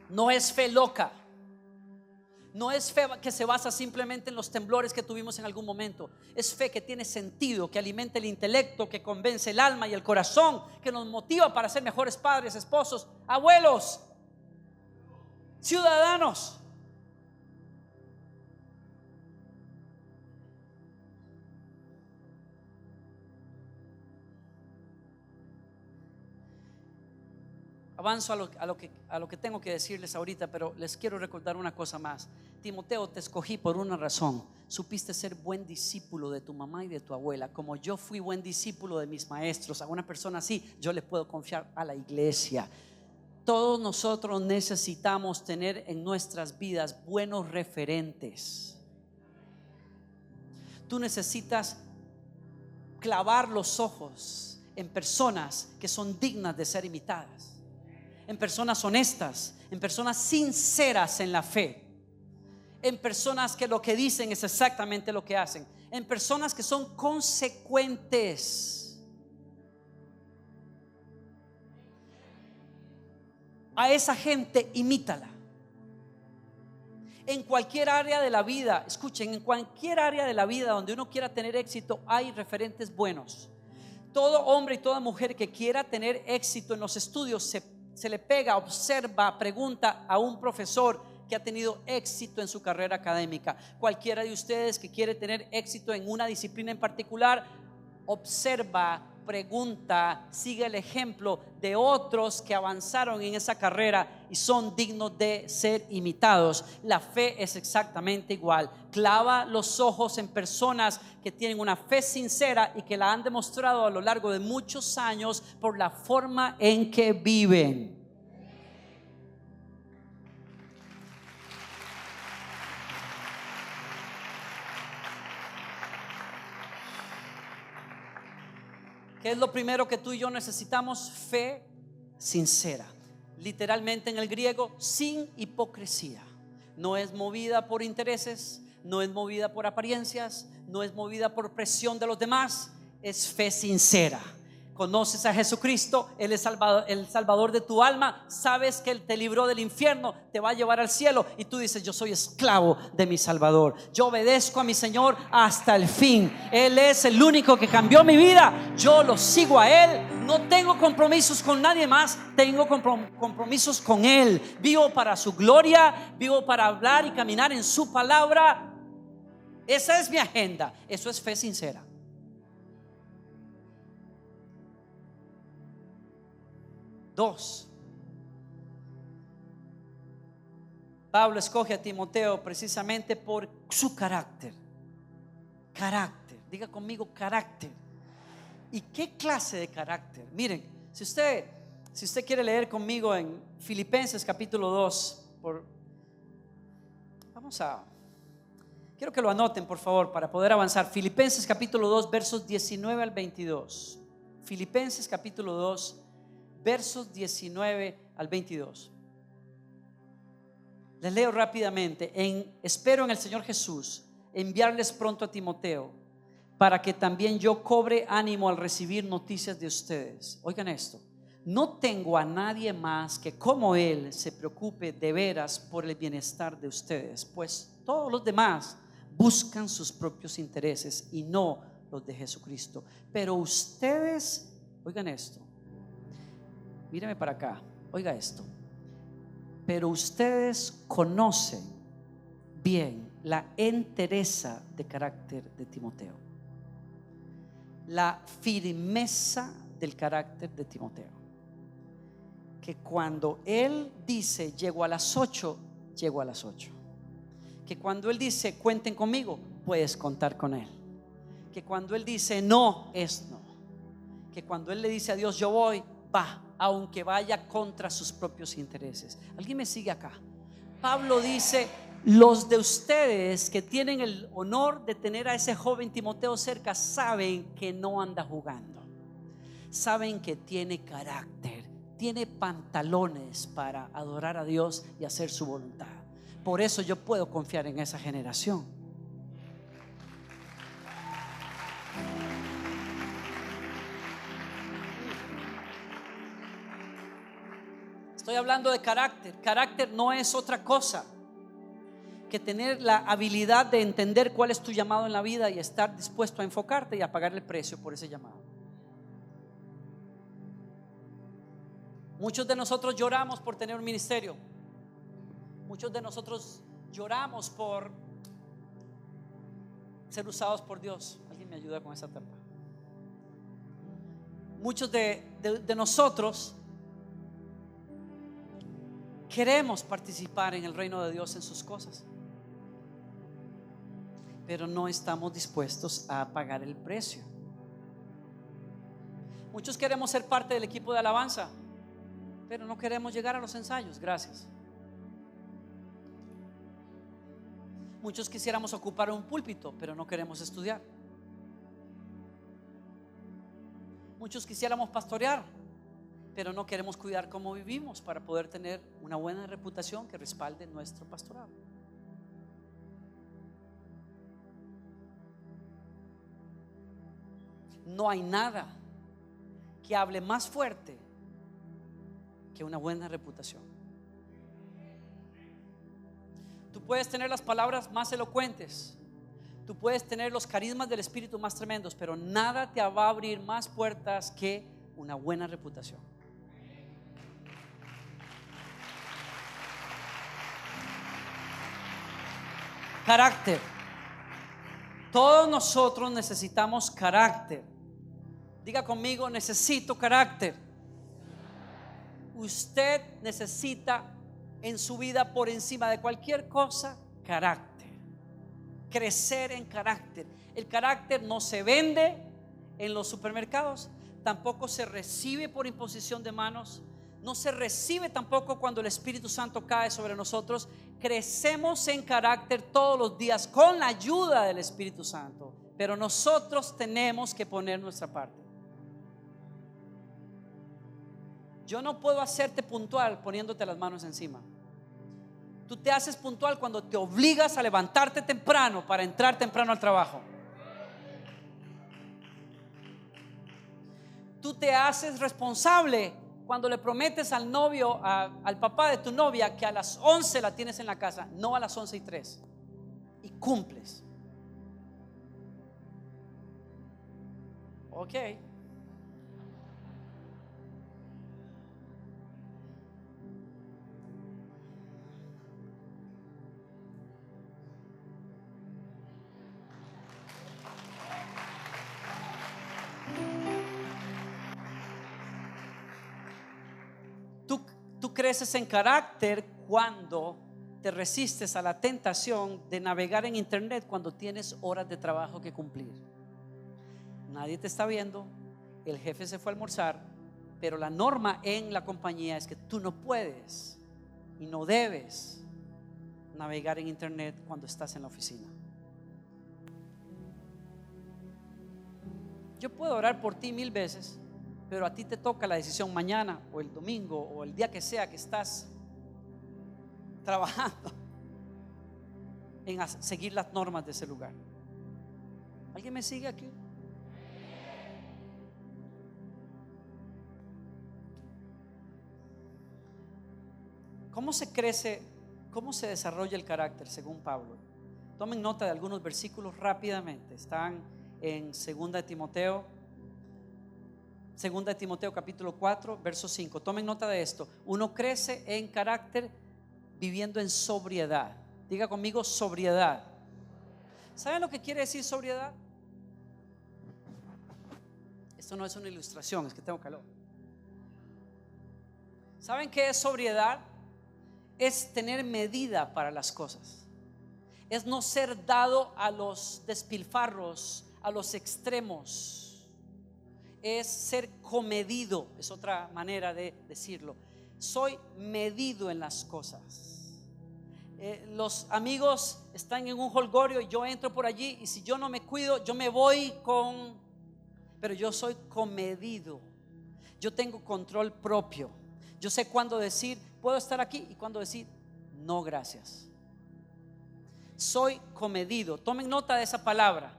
no es fe loca. No es fe que se basa simplemente en los temblores que tuvimos en algún momento. Es fe que tiene sentido, que alimenta el intelecto, que convence el alma y el corazón, que nos motiva para ser mejores padres, esposos, abuelos, ciudadanos. Avanzo a lo que tengo que decirles ahorita, pero les quiero recordar una cosa más. Timoteo, te escogí por una razón. Supiste ser buen discípulo de tu mamá y de tu abuela. Como yo fui buen discípulo de mis maestros, a una persona así yo le puedo confiar a la iglesia. Todos nosotros necesitamos tener en nuestras vidas buenos referentes. Tú necesitas clavar los ojos en personas que son dignas de ser imitadas, en personas honestas, en personas sinceras en la fe, en personas que lo que dicen es exactamente lo que hacen, en personas que son consecuentes. A esa gente imítala. En cualquier área de la vida, escuchen, en cualquier área de la vida donde uno quiera tener éxito, hay referentes buenos. Todo hombre y toda mujer que quiera tener éxito en los estudios se le pega, observa, pregunta a un profesor que ha tenido éxito en su carrera académica. Cualquiera de ustedes que quiere tener éxito en una disciplina en particular, observa, pregunta, sigue el ejemplo de otros que avanzaron en esa carrera y son dignos de ser imitados. La fe es exactamente igual. Clava los ojos en personas que tienen una fe sincera y que la han demostrado a lo largo de muchos años por la forma en que viven. ¿Qué es lo primero que tú y yo necesitamos? Fe sincera. Literalmente en el griego, sin hipocresía. No es movida por intereses, no es movida por apariencias, no es movida por presión de los demás. Es fe sincera. Conoces a Jesucristo, Él es el Salvador de tu alma. Sabes que Él te libró del infierno, te va a llevar al cielo. Y tú dices, yo soy esclavo de mi Salvador. Yo obedezco a mi Señor hasta el fin. Él es el único que cambió mi vida. Yo lo sigo a Él. No tengo compromisos con nadie más. Tengo compromisos con Él. Vivo para su gloria. Vivo para hablar y caminar en su palabra. Esa es mi agenda. Eso es fe sincera. Dos, Pablo escoge a Timoteo precisamente por su carácter. Carácter, diga conmigo carácter. ¿Y qué clase de carácter? Miren, si usted quiere leer conmigo en Filipenses capítulo 2, quiero que lo anoten por favor para poder avanzar. Filipenses capítulo 2 versos 19 al 22. Filipenses capítulo 2 versos 19 al 22. Les leo rápidamente. Espero en el Señor Jesús enviarles pronto a Timoteo, para que también yo cobre ánimo al recibir noticias de ustedes. Oigan esto: no tengo a nadie más que como él se preocupe de veras por el bienestar de ustedes, pues todos los demás buscan sus propios intereses y no los de Jesucristo. Pero ustedes, oigan esto, mírame para acá, oiga esto. Pero ustedes conocen bien la entereza de carácter de Timoteo, la firmeza del carácter de Timoteo, que cuando Él dice llego a las 8, llego a las 8. Que cuando Él dice cuenten conmigo, puedes contar con Él. Que cuando Él dice no, es no. Que cuando Él le dice a Dios yo voy, va, aunque vaya contra sus propios intereses. ¿Alguien me sigue acá? Pablo dice: los de ustedes que tienen el honor de tener a ese joven Timoteo cerca saben que no anda jugando, saben que tiene carácter, tiene pantalones para adorar a Dios y hacer su voluntad. Por eso yo puedo confiar en esa generación. Estoy hablando de carácter. Carácter no es otra cosa que tener la habilidad de entender cuál es tu llamado en la vida y estar dispuesto a enfocarte y a pagar el precio por ese llamado. Muchos de nosotros lloramos por tener un ministerio. Muchos de nosotros lloramos por ser usados por Dios. ¿Alguien me ayuda con esa tapa? Muchos de nosotros queremos participar en el reino de Dios, en sus cosas, pero no estamos dispuestos a pagar el precio. Muchos queremos ser parte del equipo de alabanza, pero no queremos llegar a los ensayos. Gracias. Muchos quisiéramos ocupar un púlpito, pero no queremos estudiar. Muchos quisiéramos pastorear, pero no queremos cuidar cómo vivimos para poder tener una buena reputación que respalde nuestro pastorado. No hay nada que hable más fuerte que una buena reputación. Tú puedes tener las palabras más elocuentes, tú puedes tener los carismas del Espíritu más tremendos, pero nada te va a abrir más puertas que una buena reputación. Carácter. Todos nosotros necesitamos carácter. Diga conmigo: necesito carácter. Usted necesita en su vida, por encima de cualquier cosa, carácter. Crecer en carácter. El carácter no se vende en los supermercados, tampoco se recibe por imposición de manos, no se recibe tampoco cuando el Espíritu Santo cae sobre nosotros. Crecemos en carácter todos los días con la ayuda del Espíritu Santo, pero nosotros tenemos que poner nuestra parte. Yo no puedo hacerte puntual poniéndote las manos encima. Tú te haces puntual cuando te obligas a levantarte temprano para entrar temprano al trabajo. Tú te haces responsable cuando le prometes al novio, al papá de tu novia, que a las 11 la tienes en la casa, no a las 11:03, y cumples. Ok. Tú creces en carácter cuando te resistes a la tentación de navegar en internet cuando tienes horas de trabajo que cumplir. Nadie te está viendo, el jefe se fue a almorzar, pero la norma en la compañía es que tú no puedes y no debes navegar en internet cuando estás en la oficina. Yo puedo orar por ti 1000 veces, pero a ti te toca la decisión mañana o el domingo o el día que sea que estás trabajando en seguir las normas de ese lugar. ¿Alguien me sigue aquí? ¿Cómo se crece? ¿Cómo se desarrolla el carácter según Pablo? Tomen nota de algunos versículos rápidamente. Están en 2 Timoteo capítulo 4 verso 5. Tomen nota de esto. Uno crece en carácter viviendo en sobriedad. Diga conmigo: sobriedad. ¿Saben lo que quiere decir sobriedad? Esto no es una ilustración, es que tengo calor. ¿Saben qué es sobriedad? Es tener medida para las cosas. Es no ser dado a los despilfarros, a los extremos. Es ser comedido, es otra manera de decirlo. Soy medido en las cosas. Los amigos están en un holgorio y yo entro por allí, y si yo no me cuido, yo me voy pero yo soy comedido. Yo tengo control propio. Yo sé cuándo decir puedo estar aquí y cuándo decir no, gracias. Soy comedido. Tomen nota de esa palabra.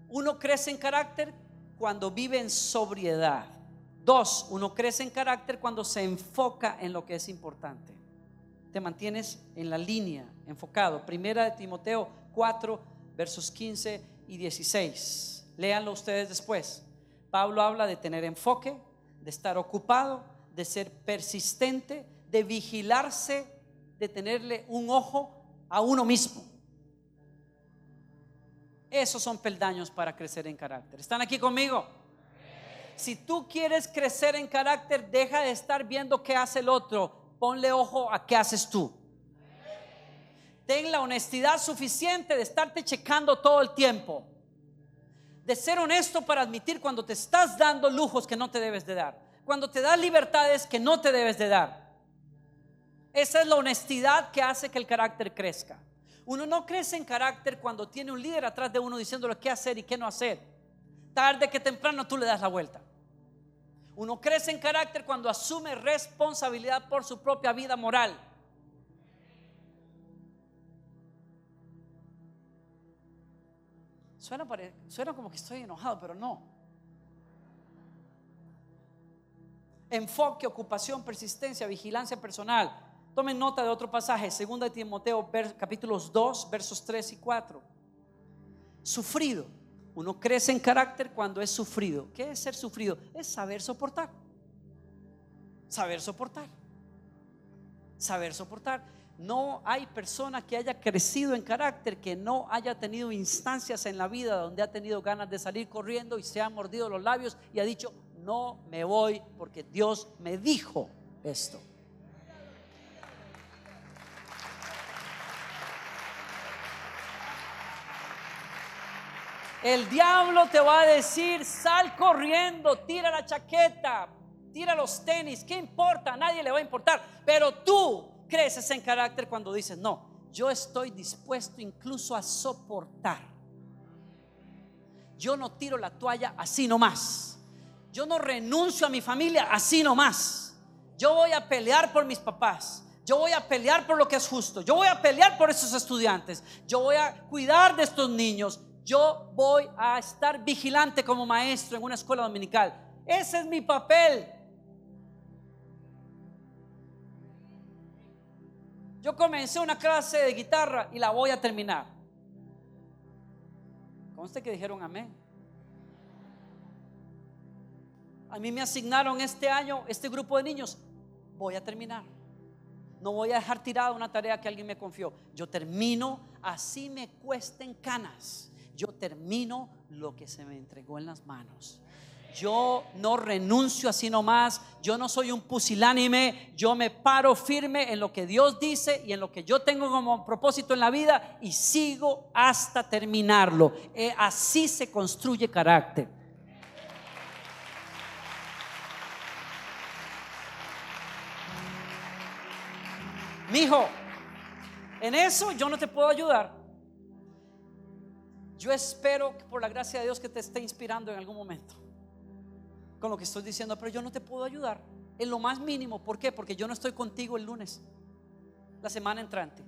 Uno crece en carácter cuando vive en sobriedad. 2, uno crece en carácter cuando se enfoca en lo que es importante. Te mantienes en la línea, enfocado. Primera de Timoteo 4, versos 15 y 16. Léanlo ustedes después. Pablo habla de tener enfoque, de estar ocupado, de ser persistente, de vigilarse, de tenerle un ojo a uno mismo. Esos son peldaños para crecer en carácter. ¿Están aquí conmigo? Si tú quieres crecer en carácter, deja de estar viendo qué hace el otro. Ponle ojo a qué haces tú. Ten la honestidad suficiente de estarte checando todo el tiempo, de ser honesto para admitir cuando te estás dando lujos que no te debes de dar, cuando te das libertades que no te debes de dar. Esa es la honestidad que hace que el carácter crezca. Uno no crece en carácter cuando tiene un líder atrás de uno diciéndole qué hacer y qué no hacer. Tarde que temprano tú le das la vuelta. Uno crece en carácter cuando asume responsabilidad por su propia vida moral. Suena como que estoy enojado, pero no. Enfoque, ocupación, persistencia, vigilancia personal. Tomen nota de otro pasaje, 2 de Timoteo capítulos 2, versos 3 y 4. Sufrido. Uno crece en carácter cuando es sufrido. ¿Qué es ser sufrido? Es saber soportar. Saber soportar. Saber soportar. No hay persona que haya crecido en carácter que no haya tenido instancias en la vida donde ha tenido ganas de salir corriendo y se ha mordido los labios y ha dicho no me voy porque Dios me dijo esto. El diablo te va a decir sal corriendo, tira la chaqueta, tira los tenis, ¿qué importa? A nadie le va a importar. Pero tú creces en carácter cuando dices no, yo estoy dispuesto incluso a soportar. Yo no tiro la toalla así nomás. Yo no renuncio a mi familia así nomás. Yo voy a pelear por mis papás. Yo voy a pelear por lo que es justo. Yo voy a pelear por esos estudiantes. Yo voy a cuidar de estos niños. Yo voy a estar vigilante como maestro en una escuela dominical. Ese es mi papel. Yo comencé una clase de guitarra y la voy a terminar. Conste que dijeron amén. A mí me asignaron este año este grupo de niños. Voy a terminar. No voy a dejar tirada una tarea que alguien me confió. Yo termino, así me cuesten canas. Yo termino lo que se me entregó en las manos. Yo no renuncio así nomás. Yo no soy un pusilánime. Yo me paro firme en lo que Dios dice y en lo que yo tengo como propósito en la vida y sigo hasta terminarlo. Así se construye carácter. Mijo, en eso yo no te puedo ayudar. Yo espero que por la gracia de Dios que te esté inspirando en algún momento con lo que estoy diciendo, pero yo no te puedo ayudar en lo más mínimo. ¿Por qué? Porque yo no estoy contigo el lunes, la semana entrante.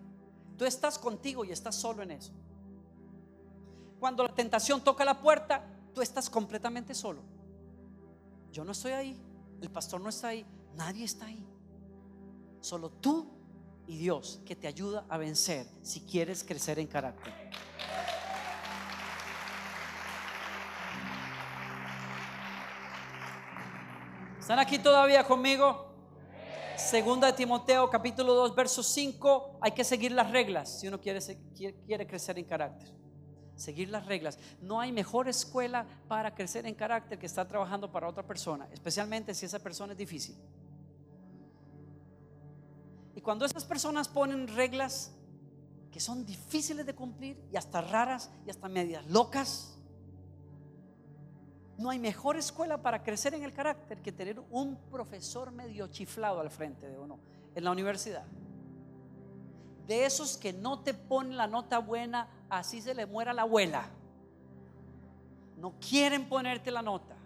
Tú estás contigo y estás solo en eso. Cuando la tentación toca la puerta, tú estás completamente solo. Yo no estoy ahí, el pastor no está ahí, nadie está ahí. Solo tú y Dios, que te ayuda a vencer si quieres crecer en carácter. ¿Están aquí todavía conmigo? Segunda de Timoteo capítulo 2 verso 5. Hay que seguir las reglas si uno quiere crecer en carácter. Seguir las reglas. No hay mejor escuela para crecer en carácter que estar trabajando para otra persona, especialmente si esa persona es difícil. Y cuando esas personas ponen reglas que son difíciles de cumplir y hasta raras y hasta medias locas, no hay mejor escuela para crecer en el carácter que tener un profesor medio chiflado al frente de uno en la universidad. De esos que no te ponen la nota buena, así se le muera la abuela. No quieren ponerte la nota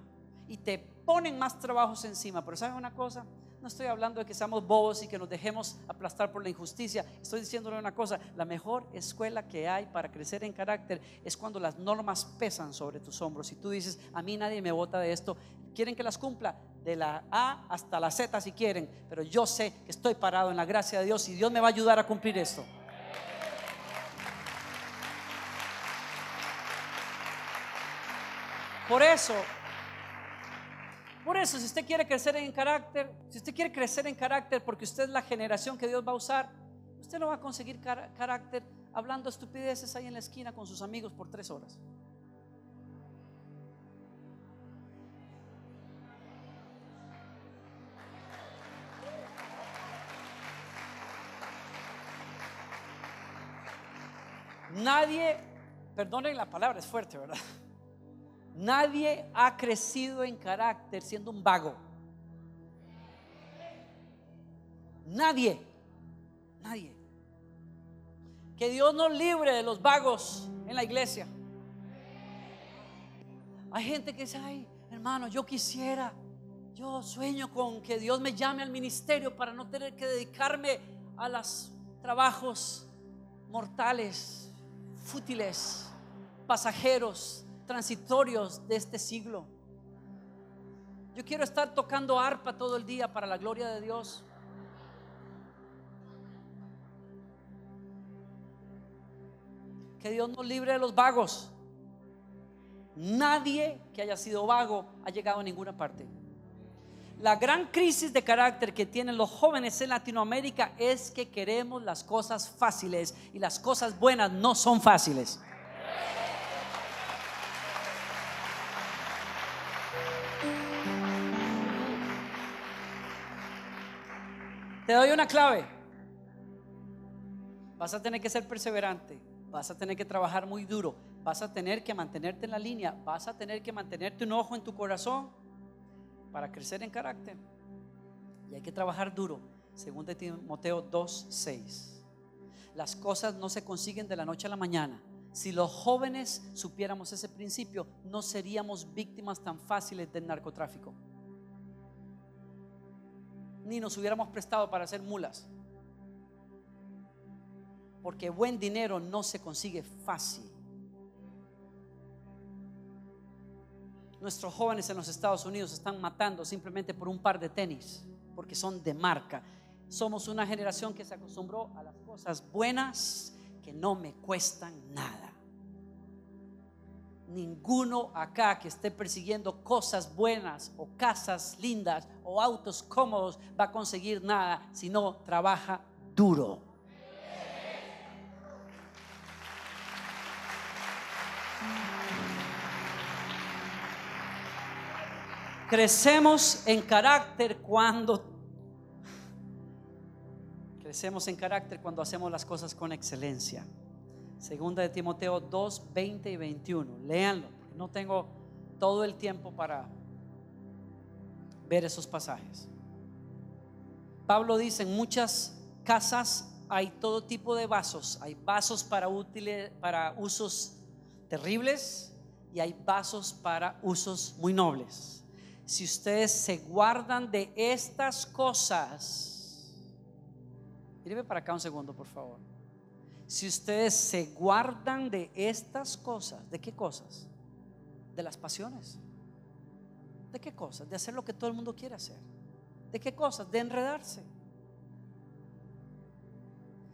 y te ponen más trabajos encima. Pero ¿saben una cosa? No estoy hablando de que seamos bobos y que nos dejemos aplastar por la injusticia. Estoy diciéndole una cosa: la mejor escuela que hay para crecer en carácter es cuando las normas pesan sobre tus hombros y tú dices: a mí nadie me bota de esto. Quieren que las cumpla de la A hasta la Z si quieren, pero yo sé que estoy parado en la gracia de Dios y Dios me va a ayudar a cumplir esto. Por eso, si usted quiere crecer en carácter, porque usted es la generación que Dios va a usar, usted no va a conseguir carácter hablando estupideces ahí en la esquina con sus amigos por 3 horas. Nadie, perdonen la palabra, es fuerte, ¿verdad? Nadie ha crecido en carácter siendo un vago. Nadie. Que Dios nos libre de los vagos en la iglesia. Hay gente que dice: ay, hermano, yo sueño con que Dios me llame al ministerio para no tener que dedicarme a los trabajos mortales, fútiles, pasajeros, transitorios de este siglo. Yo quiero estar tocando arpa todo el día para la gloria de Dios. Que Dios nos libre de los vagos. Nadie que haya sido vago ha llegado a ninguna parte. La gran crisis de carácter que tienen los jóvenes en Latinoamérica es que queremos las cosas fáciles y las cosas buenas no son fáciles. Te doy una clave: vas a tener que ser perseverante, vas a tener que trabajar muy duro, vas a tener que mantenerte en la línea, vas a tener que mantenerte un ojo en tu corazón para crecer en carácter. Y hay que trabajar duro. Según de Timoteo 2:6. Las cosas no se consiguen de la noche a la mañana. Si los jóvenes supiéramos ese principio, no seríamos víctimas tan fáciles del narcotráfico, ni nos hubiéramos prestado para hacer mulas, porque buen dinero no se consigue fácil. Nuestros jóvenes en los Estados Unidos se están matando simplemente por un par de tenis, porque son de marca. Somos una generación que se acostumbró a las cosas buenas que no me cuestan nada. Ninguno acá que esté persiguiendo cosas buenas o casas lindas o autos cómodos va a conseguir nada si no trabaja duro. Crecemos en carácter cuando hacemos las cosas con excelencia. Segunda de Timoteo 2:20 y 21. Léanlo, porque no tengo todo el tiempo para ver esos pasajes. Pablo dice: en muchas casas hay todo tipo de vasos. Hay vasos para usos terribles y hay vasos para usos muy nobles. Si ustedes se guardan de estas cosas, míreme para acá un segundo, por favor. Si ustedes se guardan de estas cosas, ¿de qué cosas? De las pasiones. ¿De qué cosas? De hacer lo que todo el mundo quiere hacer. ¿De qué cosas? De enredarse.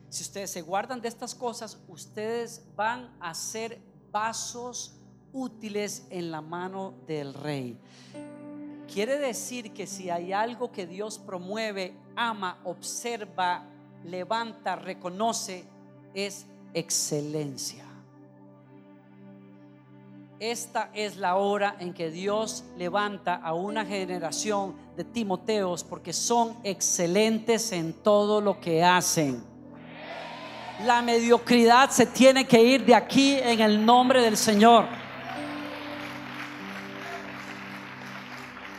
Si ustedes se guardan de estas cosas, ustedes van a ser vasos útiles en la mano del Rey. Quiere decir que si hay algo que Dios promueve, ama, observa, levanta, reconoce, es excelencia. Esta es la hora en que Dios levanta a una generación de Timoteos porque son excelentes en todo lo que hacen. La mediocridad se tiene que ir de aquí en el nombre del Señor.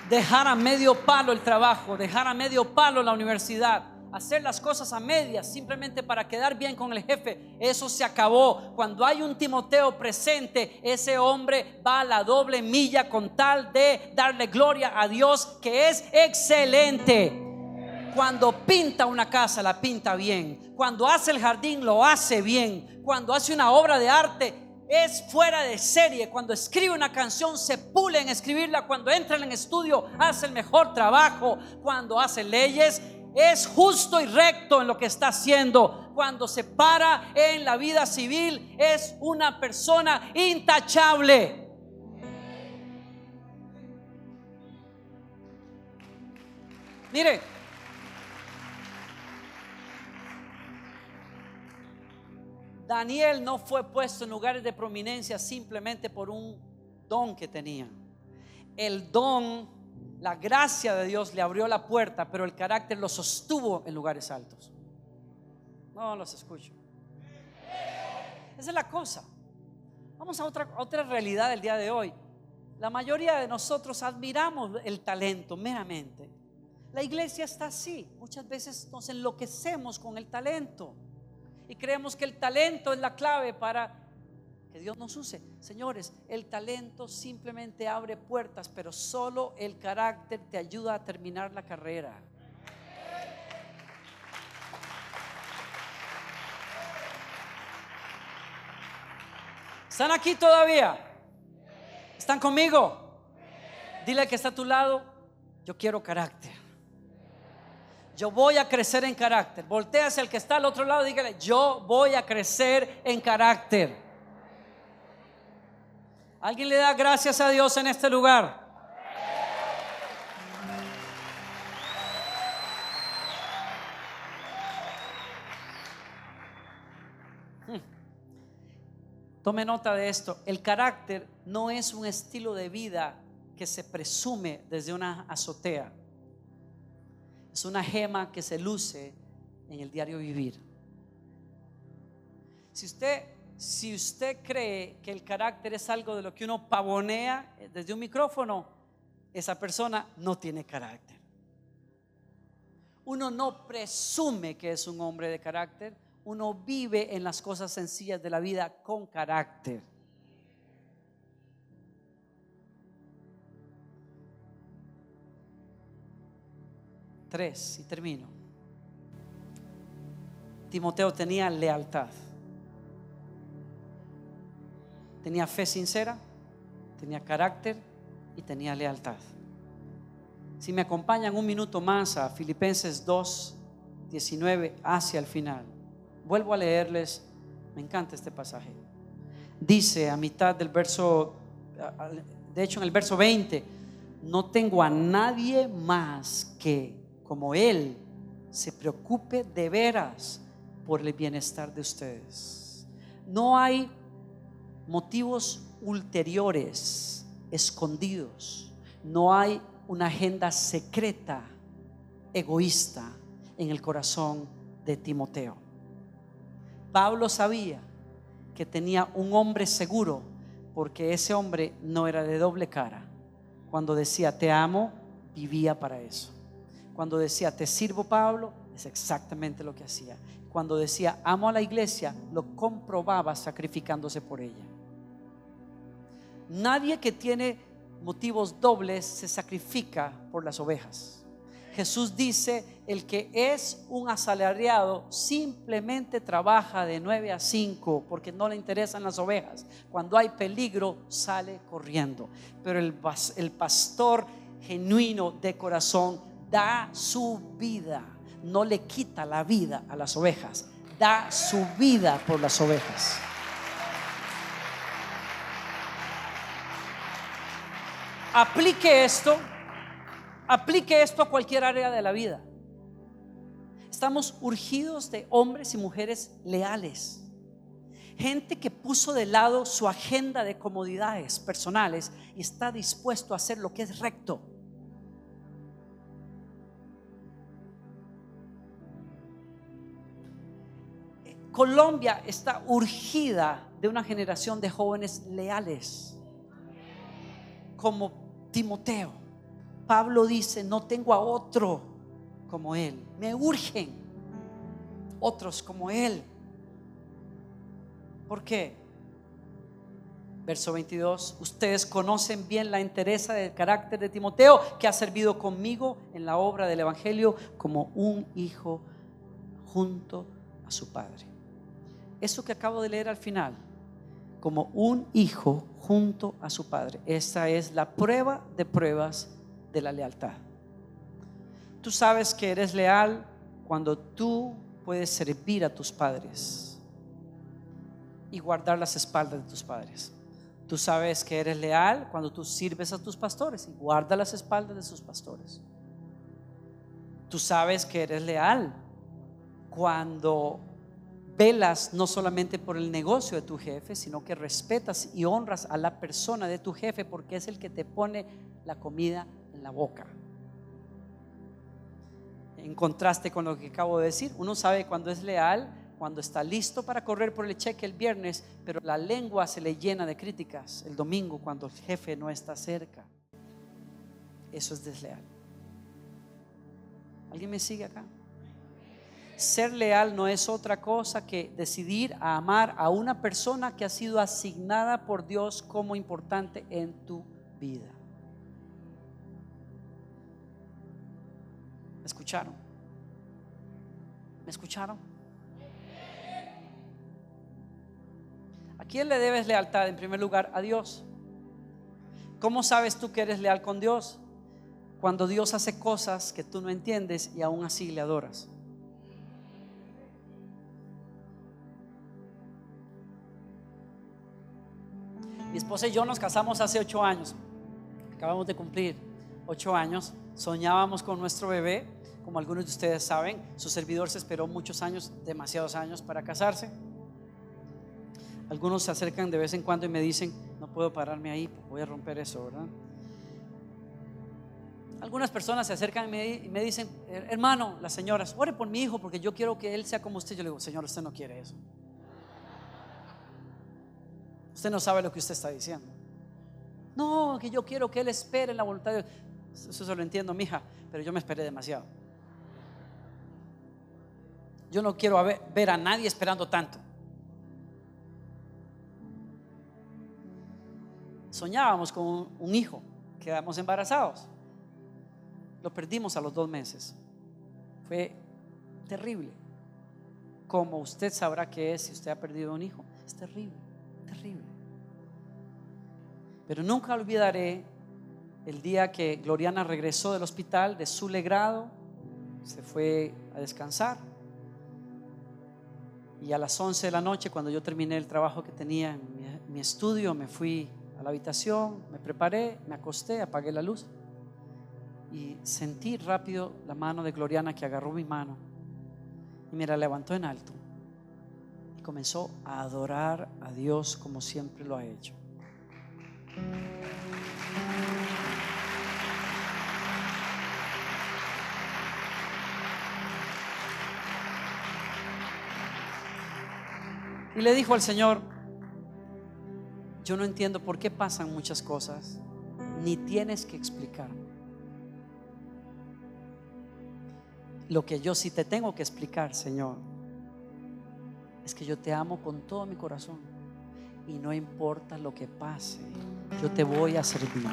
Dejar a medio palo el trabajo, dejar a medio palo la universidad, hacer las cosas a medias simplemente para quedar bien con el jefe, eso se acabó. Cuando hay un Timoteo presente, ese hombre va a la doble milla con tal de darle gloria a Dios, que es excelente. Cuando pinta una casa, la pinta bien. Cuando hace el jardín, lo hace bien. Cuando hace una obra de arte, es fuera de serie. Cuando escribe una canción, se pule en escribirla. Cuando entra en el estudio, hace el mejor trabajo. Cuando hace leyes, es justo y recto en lo que está haciendo. Cuando se para en la vida civil, es una persona intachable. Mire, Daniel no fue puesto en lugares de prominencia simplemente por un don que tenía. El don, la gracia de Dios le abrió la puerta, pero el carácter lo sostuvo en lugares altos. No los escucho. Esa es la cosa. Vamos a otra realidad del día de hoy. La mayoría de nosotros admiramos el talento meramente. La iglesia está así. Muchas veces nos enloquecemos con el talento y creemos que el talento es la clave para que Dios nos use. Señores, el talento simplemente abre puertas, pero solo el carácter te ayuda a terminar la carrera. ¿Están aquí todavía? ¿Están conmigo? Dile al que está a tu lado: yo quiero carácter. Yo voy a crecer en carácter. Voltea hacia el que está al otro lado, dígale: yo voy a crecer en carácter. ¿Alguien le da gracias a Dios en este lugar? Tome nota de esto: el carácter no es un estilo de vida que se presume desde una azotea. Es una gema que se luce en el diario vivir. Si usted cree que el carácter es algo de lo que uno pavonea desde un micrófono, esa persona no tiene carácter. Uno no presume que es un hombre de carácter. Uno vive en las cosas sencillas de la vida con carácter. Tres, y termino. Timoteo tenía lealtad, tenía fe sincera, tenía carácter y tenía lealtad. Si me acompañan un minuto más a Filipenses 2:19 hacia el final, vuelvo a leerles. Me encanta este pasaje. Dice a mitad del verso, de hecho en el verso 20: no tengo a nadie más que, como Él, se preocupe de veras por el bienestar de ustedes. No hay motivos ulteriores, escondidos. No hay una agenda secreta, egoísta en el corazón de Timoteo. Pablo sabía que tenía un hombre seguro, porque ese hombre no era de doble cara. Cuando decía te amo, vivía para eso. Cuando decía te sirvo, Pablo, es exactamente lo que hacía. Cuando decía amo a la iglesia, lo comprobaba sacrificándose por ella. Nadie que tiene motivos dobles se sacrifica por las ovejas. Jesús dice: el que es un asalariado simplemente trabaja de 9 a 5 porque no le interesan las ovejas. Cuando hay peligro sale corriendo. Pero el pastor genuino de corazón da su vida, no le quita la vida a las ovejas, da su vida por las ovejas. Aplique esto a cualquier área de la vida. Estamos urgidos de hombres y mujeres leales, gente que puso de lado su agenda de comodidades personales y está dispuesto a hacer lo que es recto. Colombia está urgida de una generación de jóvenes leales como Timoteo. Pablo dice: no tengo a otro como él, me urgen otros como él. ¿Por qué? Verso 22: ustedes conocen bien la entereza del carácter de Timoteo, que ha servido conmigo en la obra del evangelio como un hijo junto a su padre. Eso que acabo de leer al final, como un hijo junto a su padre, esa es la prueba de pruebas de la lealtad. Tú sabes que eres leal cuando tú puedes servir a tus padres y guardar las espaldas de tus padres. Tú sabes que eres leal cuando tú sirves a tus pastores y guardas las espaldas de sus pastores. Tú sabes que eres leal cuando velas no solamente por el negocio de tu jefe, sino que respetas y honras a la persona de tu jefe, porque es el que te pone la comida en la boca. En contraste con lo que acabo de decir, uno sabe cuando es leal cuando está listo para correr por el cheque el viernes, pero la lengua se le llena de críticas el domingo cuando el jefe no está cerca. Eso es desleal. ¿Alguien me sigue acá? Ser leal no es otra cosa que decidir a amar a una persona que ha sido asignada por Dios como importante en tu vida. ¿Me escucharon? ¿Me escucharon? ¿A quién le debes lealtad? En primer lugar, a Dios. ¿Cómo sabes tú que eres leal con Dios? Cuando Dios hace cosas que tú no entiendes y aún así le adoras. Mi esposa y yo nos casamos hace 8 años. Acabamos de cumplir 8 años. Soñábamos con nuestro bebé. Como algunos de ustedes saben, su servidor se esperó muchos años, demasiados años para casarse. Algunos se acercan de vez en cuando y me dicen: no puedo pararme ahí, voy a romper eso, ¿verdad? Algunas personas se acercan y me dicen: hermano, las señoras, ore por mi hijo porque yo quiero que él sea como usted. Yo le digo: señor, usted no quiere eso. Usted no sabe lo que usted está diciendo. No, que yo quiero que él espere en la voluntad de Dios. Eso se lo entiendo, mija, pero yo me esperé demasiado. Yo no quiero ver a nadie esperando tanto. Soñábamos con un hijo, quedamos embarazados, lo perdimos a los 2 meses. Fue terrible. Como usted sabrá que es si usted ha perdido un hijo. Es terrible, terrible. Pero nunca olvidaré el día que Gloriana regresó del hospital de su legrado, se fue a descansar, y a las 11 de la noche, cuando yo terminé el trabajo que tenía en mi estudio, me fui a la habitación, me preparé, me acosté, apagué la luz y sentí rápido la mano de Gloriana que agarró mi mano y me la levantó en alto y comenzó a adorar a Dios como siempre lo ha hecho. Y le dijo al Señor: yo no entiendo por qué pasan muchas cosas, ni tienes que explicarme. Lo que yo sí te tengo que explicar, Señor, es que yo te amo con todo mi corazón y no importa lo que pase, yo te voy a servir.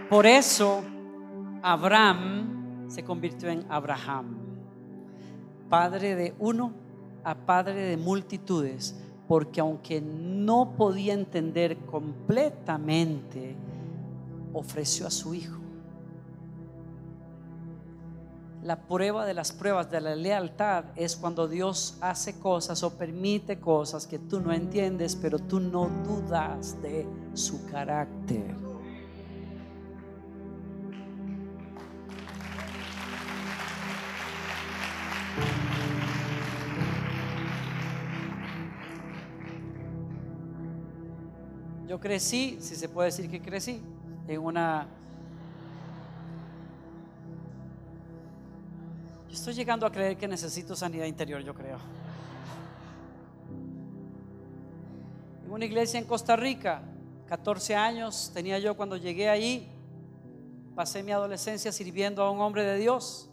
Por eso Abraham se convirtió en Abraham, padre de uno a padre de multitudes, porque aunque no podía entender completamente, ofreció a su hijo. La prueba de las pruebas de la lealtad es cuando Dios hace cosas o permite cosas que tú no entiendes, pero tú no dudas de su carácter. Yo crecí, si se puede decir que crecí, en una... Yo estoy llegando a creer que necesito sanidad interior, yo creo. En una iglesia en Costa Rica, 14 años tenía yo cuando llegué ahí. Pasé mi adolescencia sirviendo a un hombre de Dios,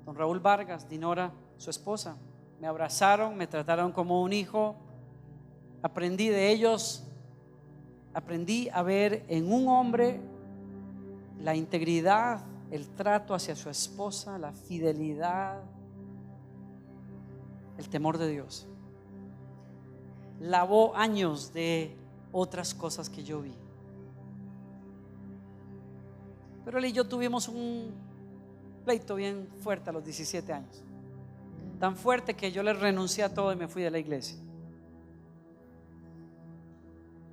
don Raúl Vargas, Dinora, su esposa. Me abrazaron, me trataron como un hijo. Aprendí de ellos, aprendí a ver en un hombre la integridad, el trato hacia su esposa, la fidelidad, el temor de Dios. Lavó años de otras cosas que yo vi. Pero él y yo tuvimos un pleito bien fuerte a los 17 años. Tan fuerte que yo le renuncié a todo y me fui de la iglesia.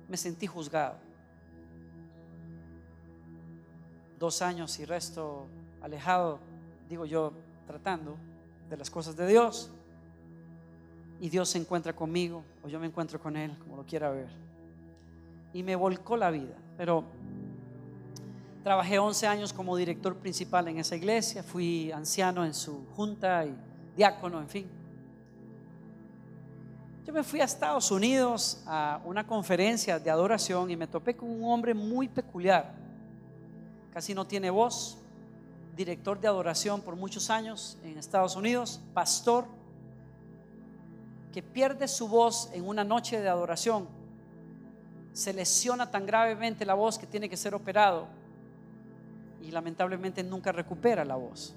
Me sentí juzgado. 2 años y resto alejado, digo yo, tratando de las cosas de Dios. Y Dios se encuentra conmigo, o yo me encuentro con Él, como lo quiera ver. Y me volcó la vida. Pero trabajé 11 años como director principal en esa iglesia. Fui anciano en su junta y diácono, en fin. Yo me fui a Estados Unidos a una conferencia de adoración y me topé con un hombre muy peculiar. Casi no tiene voz, director de adoración por muchos años en Estados Unidos, pastor, que pierde su voz en una noche de adoración. Se lesiona tan gravemente la voz que tiene que ser operado y lamentablemente nunca recupera la voz.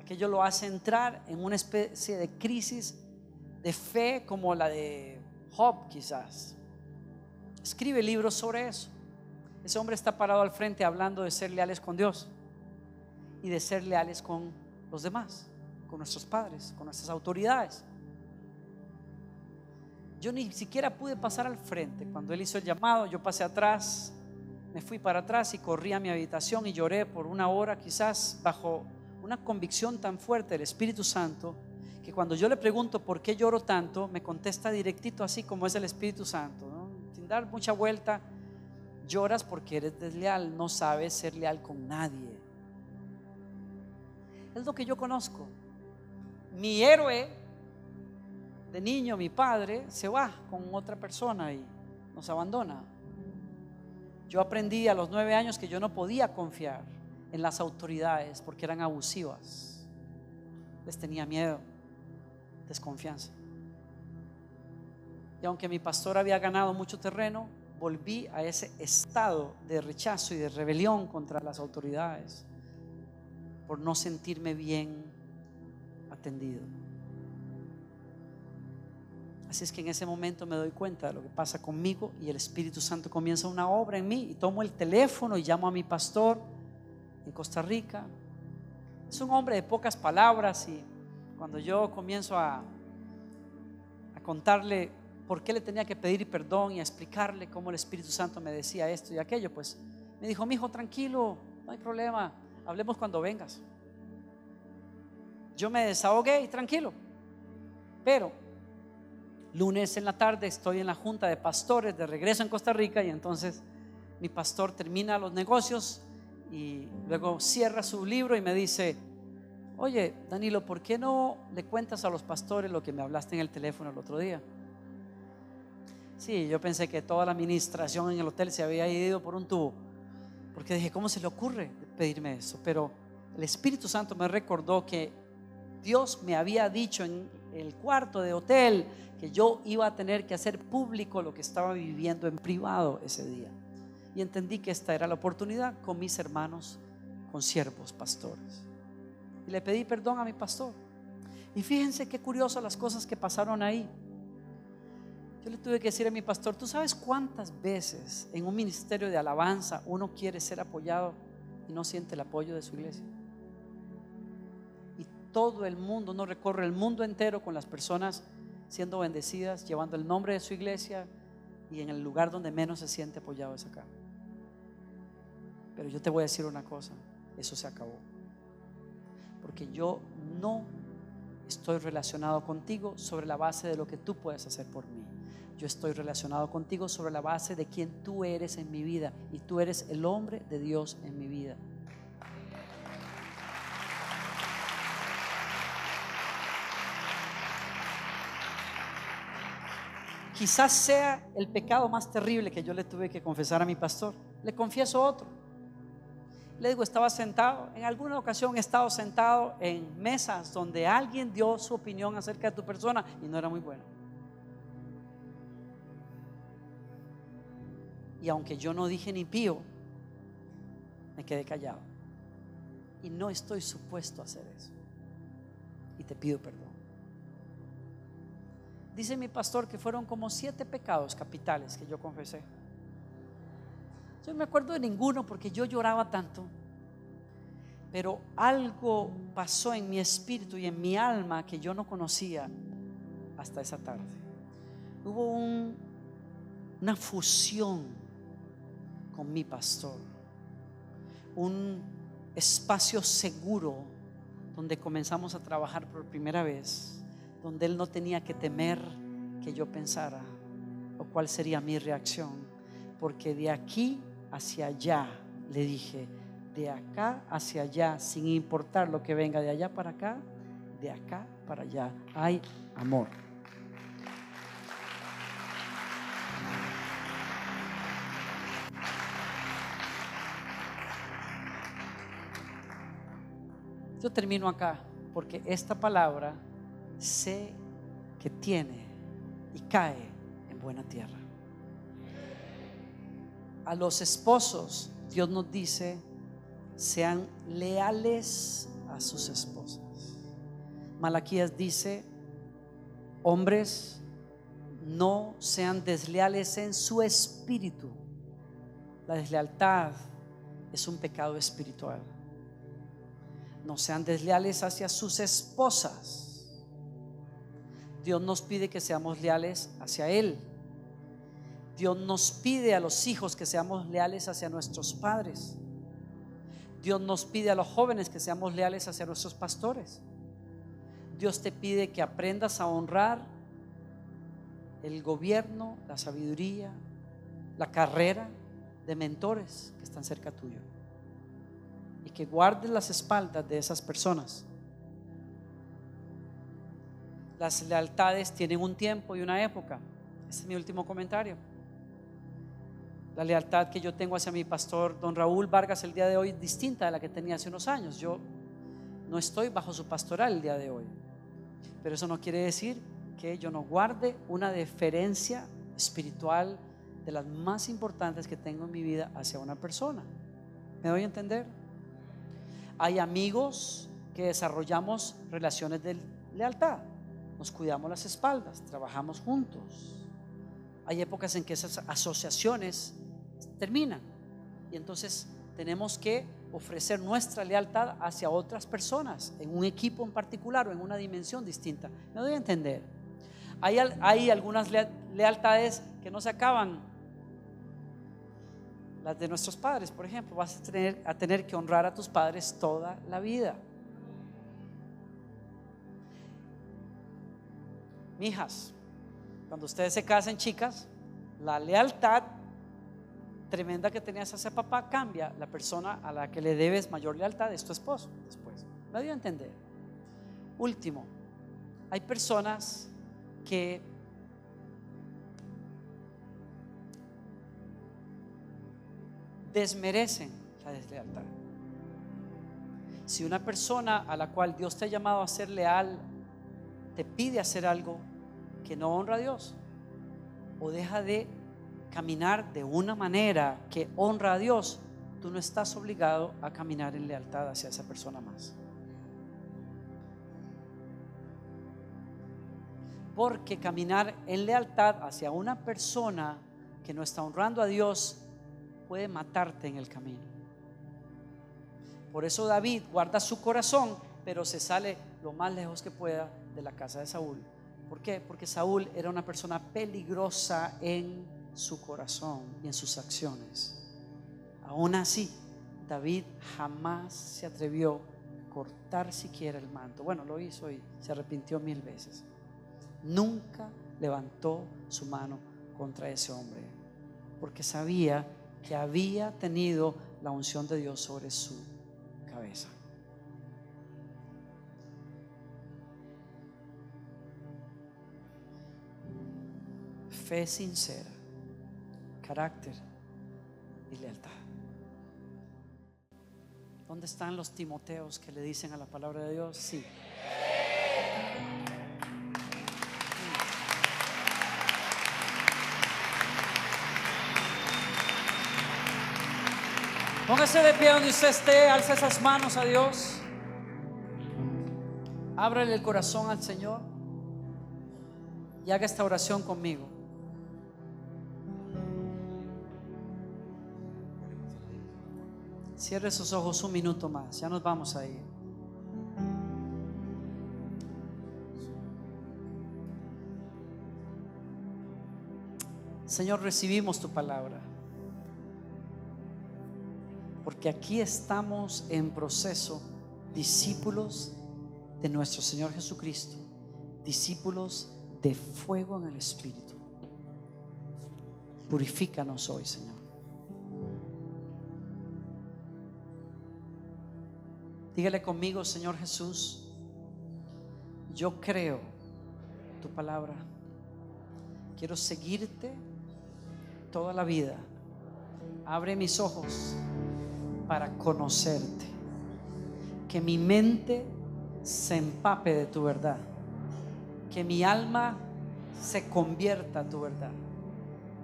Aquello lo hace entrar en una especie de crisis de fe como la de Job, quizás. Escribe libros sobre eso. Ese hombre está parado al frente hablando de ser leales con Dios y de ser leales con los demás, con nuestros padres, con nuestras autoridades. Yo ni siquiera pude pasar al frente. Cuando él hizo el llamado, yo pasé atrás, me fui para atrás y corrí a mi habitación y lloré por 1 hora, quizás bajo una convicción tan fuerte del Espíritu Santo, que cuando yo le pregunto por qué lloro tanto, me contesta directito, así como es el Espíritu Santo, ¿no? Sin dar mucha vuelta. Lloras porque eres desleal, no sabes ser leal con nadie. Es lo que yo conozco. Mi héroe de niño, mi padre, se va con otra persona y nos abandona. Yo aprendí a los 9 años que yo no podía confiar en las autoridades porque eran abusivas. Les tenía miedo, desconfianza. Y aunque mi pastor había ganado mucho terreno, volví a ese estado de rechazo y de rebelión contra las autoridades por no sentirme bien atendido. Así es que en ese momento me doy cuenta de lo que pasa conmigo y el Espíritu Santo comienza una obra en mí y tomo el teléfono y llamo a mi pastor en Costa Rica. Es un hombre de pocas palabras y cuando yo comienzo a contarle por qué le tenía que pedir perdón y a explicarle cómo el Espíritu Santo me decía esto y aquello, pues me dijo: mi hijo, tranquilo, no hay problema, hablemos cuando vengas. Yo me desahogué y tranquilo. Pero lunes en la tarde estoy en la junta de pastores de regreso en Costa Rica y entonces mi pastor termina los negocios y luego cierra su libro y me dice: oye, Danilo, ¿por qué no le cuentas a los pastores lo que me hablaste en el teléfono el otro día? Sí, yo pensé que toda la administración en el hotel se había ido por un tubo, porque dije: ¿cómo se le ocurre pedirme eso? Pero el Espíritu Santo me recordó que Dios me había dicho en el cuarto de hotel que yo iba a tener que hacer público lo que estaba viviendo en privado ese día. Y entendí que esta era la oportunidad con mis hermanos, con siervos, pastores. Y le pedí perdón a mi pastor. Y fíjense qué curioso las cosas que pasaron ahí. Yo le tuve que decir a mi pastor: ¿tú sabes cuántas veces en un ministerio de alabanza uno quiere ser apoyado y no siente el apoyo de su iglesia? Y todo el mundo, uno recorre el mundo entero con las personas siendo bendecidas, llevando el nombre de su iglesia, y en el lugar donde menos se siente apoyado es acá. Pero yo te voy a decir una cosa: eso se acabó, porque yo no estoy relacionado contigo sobre la base de lo que tú puedes hacer por mí. yo estoy relacionado contigo sobre la base de quién tú eres en mi vida, y tú eres el hombre de Dios en mi vida. Quizás sea el pecado más terrible que yo le tuve que confesar a mi pastor. Le confieso otro. Le digo, estaba sentado, en alguna ocasión he estado sentado en mesas donde alguien dio su opinión acerca de tu persona y no era muy buena. Y aunque yo no dije ni pío, me quedé callado. Y no estoy supuesto a hacer eso. Y te pido perdón. Dice mi pastor que fueron como 7 pecados capitales que yo confesé. Yo no me acuerdo de ninguno porque yo lloraba tanto. Pero algo pasó en mi espíritu y en mi alma que yo no conocía hasta esa tarde. Hubo una fusión con mi pastor, un espacio seguro donde comenzamos a trabajar por primera vez, donde él no tenía que temer que yo pensara o cuál sería mi reacción, porque de aquí hacia allá, le dije, de acá hacia allá, sin importar lo que venga de allá para acá, de acá para allá, hay amor. Yo termino acá porque esta palabra sé que tiene y cae en buena tierra. A los esposos Dios nos dice: sean leales a sus esposas. Malaquías dice: hombres, no sean desleales en su espíritu. La deslealtad es un pecado espiritual. No sean desleales hacia sus esposas. Dios nos pide que seamos leales hacia Él. Dios nos pide a los hijos que seamos leales hacia nuestros padres. Dios nos pide a los jóvenes que seamos leales hacia nuestros pastores. Dios te pide que aprendas a honrar el gobierno, la sabiduría, la carrera de mentores que están cerca tuyo, y que guardes las espaldas de esas personas. Las lealtades tienen un tiempo y una época. Este es mi último comentario. La lealtad que yo tengo hacia mi pastor don Raúl Vargas el día de hoy es distinta de la que tenía hace unos años. Yo no estoy bajo su pastoral el día de hoy, pero eso no quiere decir que yo no guarde una deferencia espiritual de las más importantes que tengo en mi vida hacia una persona. ¿Me doy a entender? Hay amigos que desarrollamos relaciones de lealtad, nos cuidamos las espaldas, trabajamos juntos. Hay épocas en que esas asociaciones terminan y entonces tenemos que ofrecer nuestra lealtad hacia otras personas, en un equipo en particular o en una dimensión distinta. ¿Me doy a entender? Hay algunas lealtades que no se acaban. Las de nuestros padres, por ejemplo, vas a tener que honrar a tus padres toda la vida. Mijas, cuando ustedes se casen, chicas, la lealtad tremenda que tenías hacia papá cambia. La persona a la que le debes mayor lealtad es tu esposo después. ¿Me doy a entender? Último, hay personas que desmerecen la deslealtad. Si una persona a la cual Dios te ha llamado a ser leal te pide hacer algo que no honra a Dios, o deja de caminar de una manera que honra a Dios, tú no estás obligado a caminar en lealtad hacia esa persona más. Porque caminar en lealtad hacia una persona que no está honrando a Dios puede matarte en el camino. Por eso David guarda su corazón, pero se sale lo más lejos que pueda de la casa de Saúl. ¿Por qué? Porque Saúl era una persona peligrosa en su corazón y en sus acciones. Aún así, David jamás se atrevió a cortar siquiera el manto. Bueno, lo hizo y se arrepintió 1000 veces. Nunca levantó su mano contra ese hombre, porque sabía que había tenido la unción de Dios sobre su cabeza. Fe sincera, carácter y lealtad. ¿Dónde están los Timoteos que le dicen a la palabra de Dios? Sí. Póngase de pie donde usted esté, alza esas manos a Dios, ábrele el corazón al Señor y haga esta oración conmigo. Cierre sus ojos un minuto más, ya nos vamos a ir. Señor, recibimos tu palabra, porque aquí estamos en proceso, discípulos de nuestro Señor Jesucristo, discípulos de fuego en el Espíritu. Purifícanos hoy, Señor. Dígale conmigo: Señor Jesús, yo creo tu palabra, quiero seguirte toda la vida. Abre mis ojos para conocerte, que mi mente se empape de tu verdad, que mi alma se convierta a tu verdad,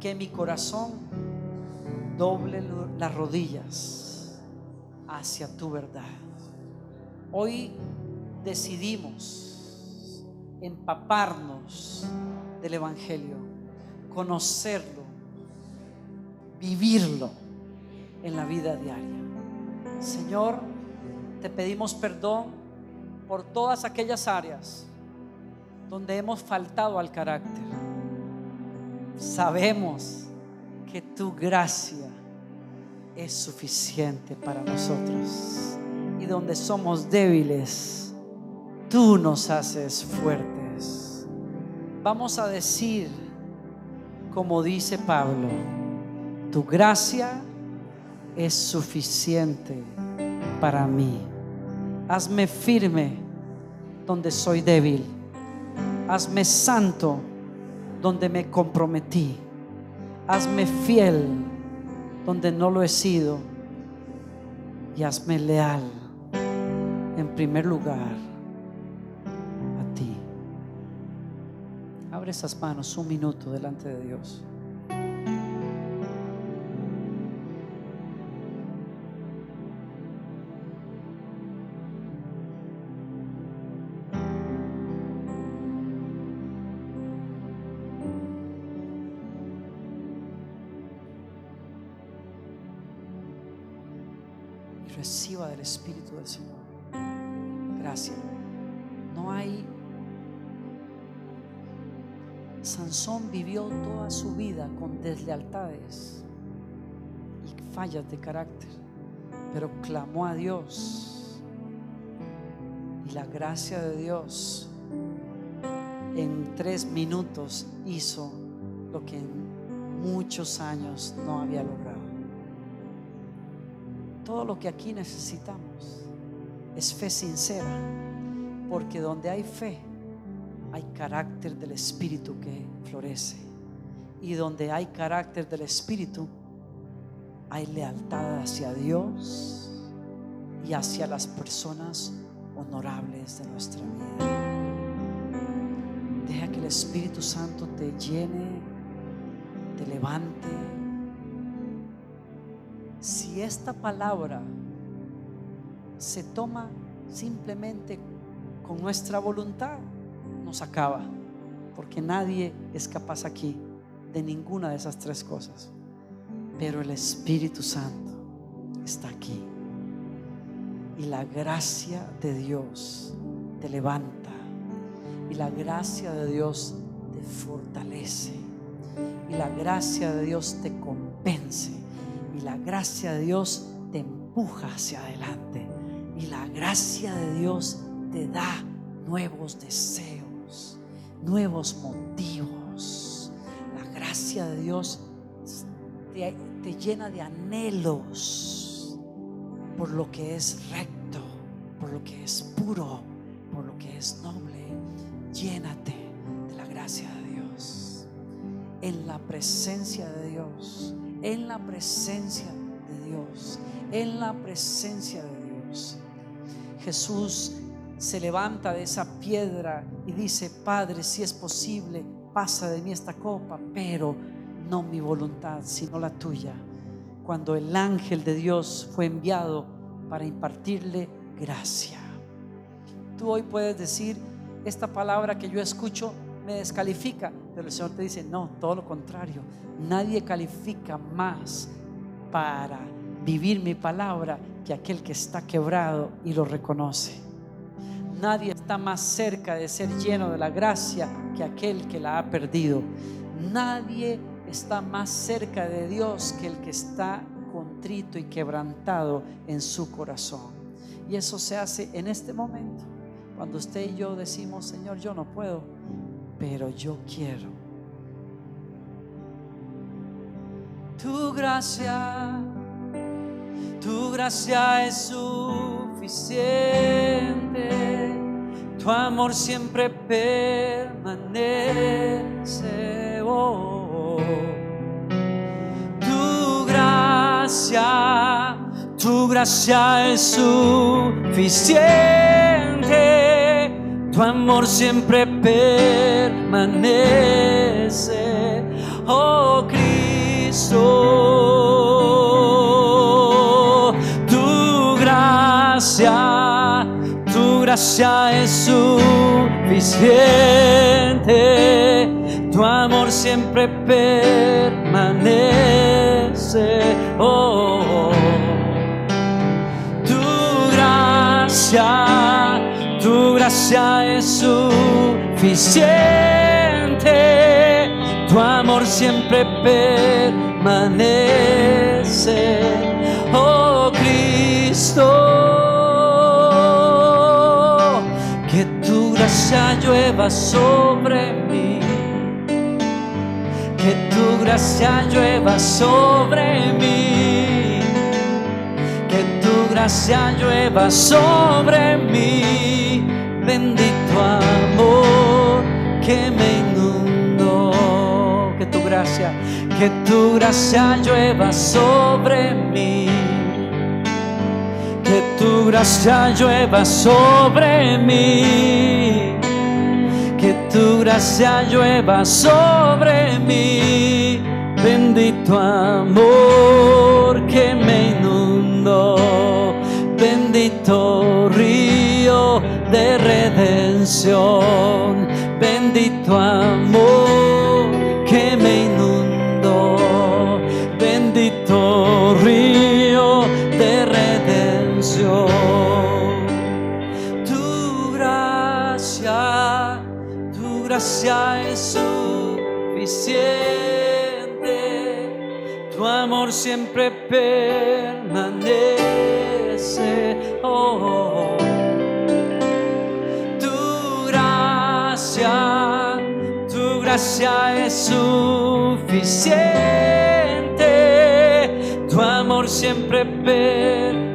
que mi corazón doble las rodillas hacia tu verdad. Hoy decidimos empaparnos del Evangelio, conocerlo, vivirlo en la vida diaria. Señor, te pedimos perdón por todas aquellas áreas donde hemos faltado al carácter. Sabemos que tu gracia es suficiente para nosotros, y donde somos débiles, tú nos haces fuertes. Vamos a decir, como dice Pablo: tu gracia es suficiente para mí. Hazme firme donde soy débil, hazme santo donde me comprometí, hazme fiel donde no lo he sido, y hazme leal en primer lugar a ti. Abre esas manos un minuto delante de Dios. Reciba del Espíritu del Señor gracia. No hay. Sansón vivió toda su vida con deslealtades y fallas de carácter, pero clamó a Dios, y la gracia de Dios en 3 minutos hizo lo que en muchos años no había logrado. Todo lo que aquí necesitamos es fe sincera, porque donde hay fe hay carácter del Espíritu que florece, y donde hay carácter del Espíritu hay lealtad hacia Dios y hacia las personas honorables de nuestra vida. Deja que el Espíritu Santo te llene, te levante. Si esta palabra se toma simplemente con nuestra voluntad, nos acaba, porque nadie es capaz aquí de ninguna de esas 3 cosas. Pero el Espíritu Santo está aquí, y la gracia de Dios te levanta, y la gracia de Dios te fortalece, y la gracia de Dios te convence, y la gracia de Dios te empuja hacia adelante, y la gracia de Dios te da nuevos deseos, nuevos motivos. Dios. La gracia de Dios te llena de anhelos por lo que es recto, por lo que es puro, por lo que es noble. Llénate de la gracia de Dios. En la presencia de Dios, en la presencia de Dios, en la presencia de Dios. Jesús se levanta de esa piedra y dice: Padre, si es posible, pasa de mí esta copa, pero no mi voluntad, sino la tuya. Cuando el ángel de Dios fue enviado para impartirle gracia. Tú hoy puedes decir: esta palabra que yo escucho me descalifica, pero el Señor te dice: no, todo lo contrario. Nadie califica más para vivir mi palabra que aquel que está quebrado y lo reconoce. Nadie está más cerca de ser lleno de la gracia que aquel que la ha perdido. Nadie está más cerca de Dios que el que está contrito y quebrantado en su corazón. Y eso se hace en este momento, cuando usted y yo decimos: Señor, yo no puedo, pero yo quiero. Tu gracia es suficiente. Tu amor siempre permanece. Oh, tu gracia es suficiente. Tu amor siempre permanece. Oh Cristo, tu gracia es suficiente. Tu amor siempre permanece. Oh, tu gracia es suficiente. Tu amor siempre permanece. Oh Cristo, que tu gracia llueva sobre mí. Que tu gracia llueva sobre mí. Que tu gracia llueva sobre mí. Bendito amor que me inundó. Que tu gracia llueva sobre mí. Que tu gracia llueva sobre mí. Que tu gracia llueva sobre mí. Bendito amor que me inundó. Bendito río de redención. Bendito amor que me inundó. Bendito río de redención. Tu gracia es suficiente. Tu amor siempre permanece. Oh, tu gracia es suficiente. Tu amor siempre permanece.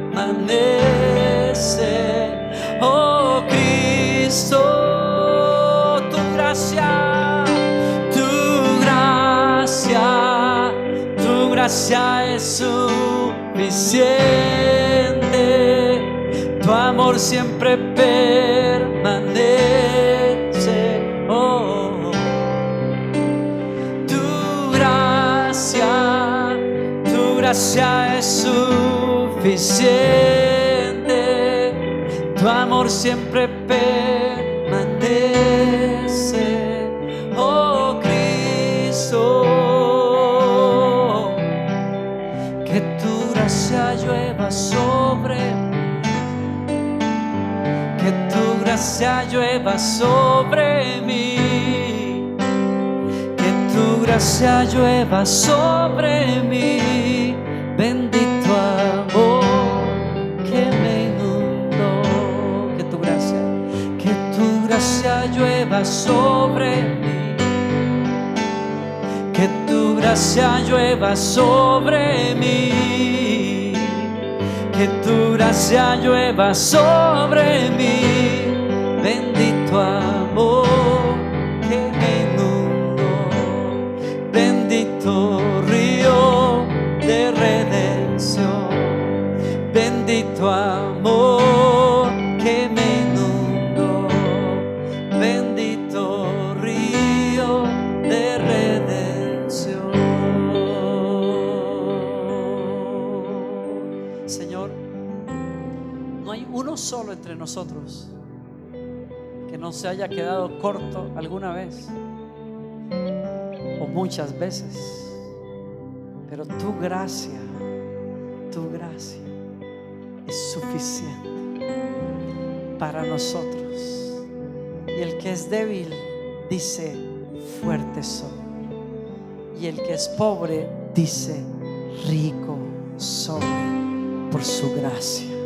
Oh Cristo, tu gracia es suficiente. Tu amor siempre permanece. Oh, tu gracia es suficiente. Tu amor siempre permanece. Oh Cristo, que tu gracia llueva sobre mí. Que tu gracia llueva sobre mí. Que tu gracia llueva sobre mí. Bendito amor que me inundó. Que tu gracia llueva sobre mí. gracia llueva sobre mí, que tu gracia llueva sobre mí. Bendito amor que me inundó, bendito río de redención, bendito amor que me inundó, bendito río de redención. Señor, no hay uno solo entre nosotros que no se haya quedado corto alguna vez o muchas veces, pero tu gracia es suficiente para nosotros. Y el que es débil dice, fuerte soy. Y el que es pobre dice, rico soy por su gracia.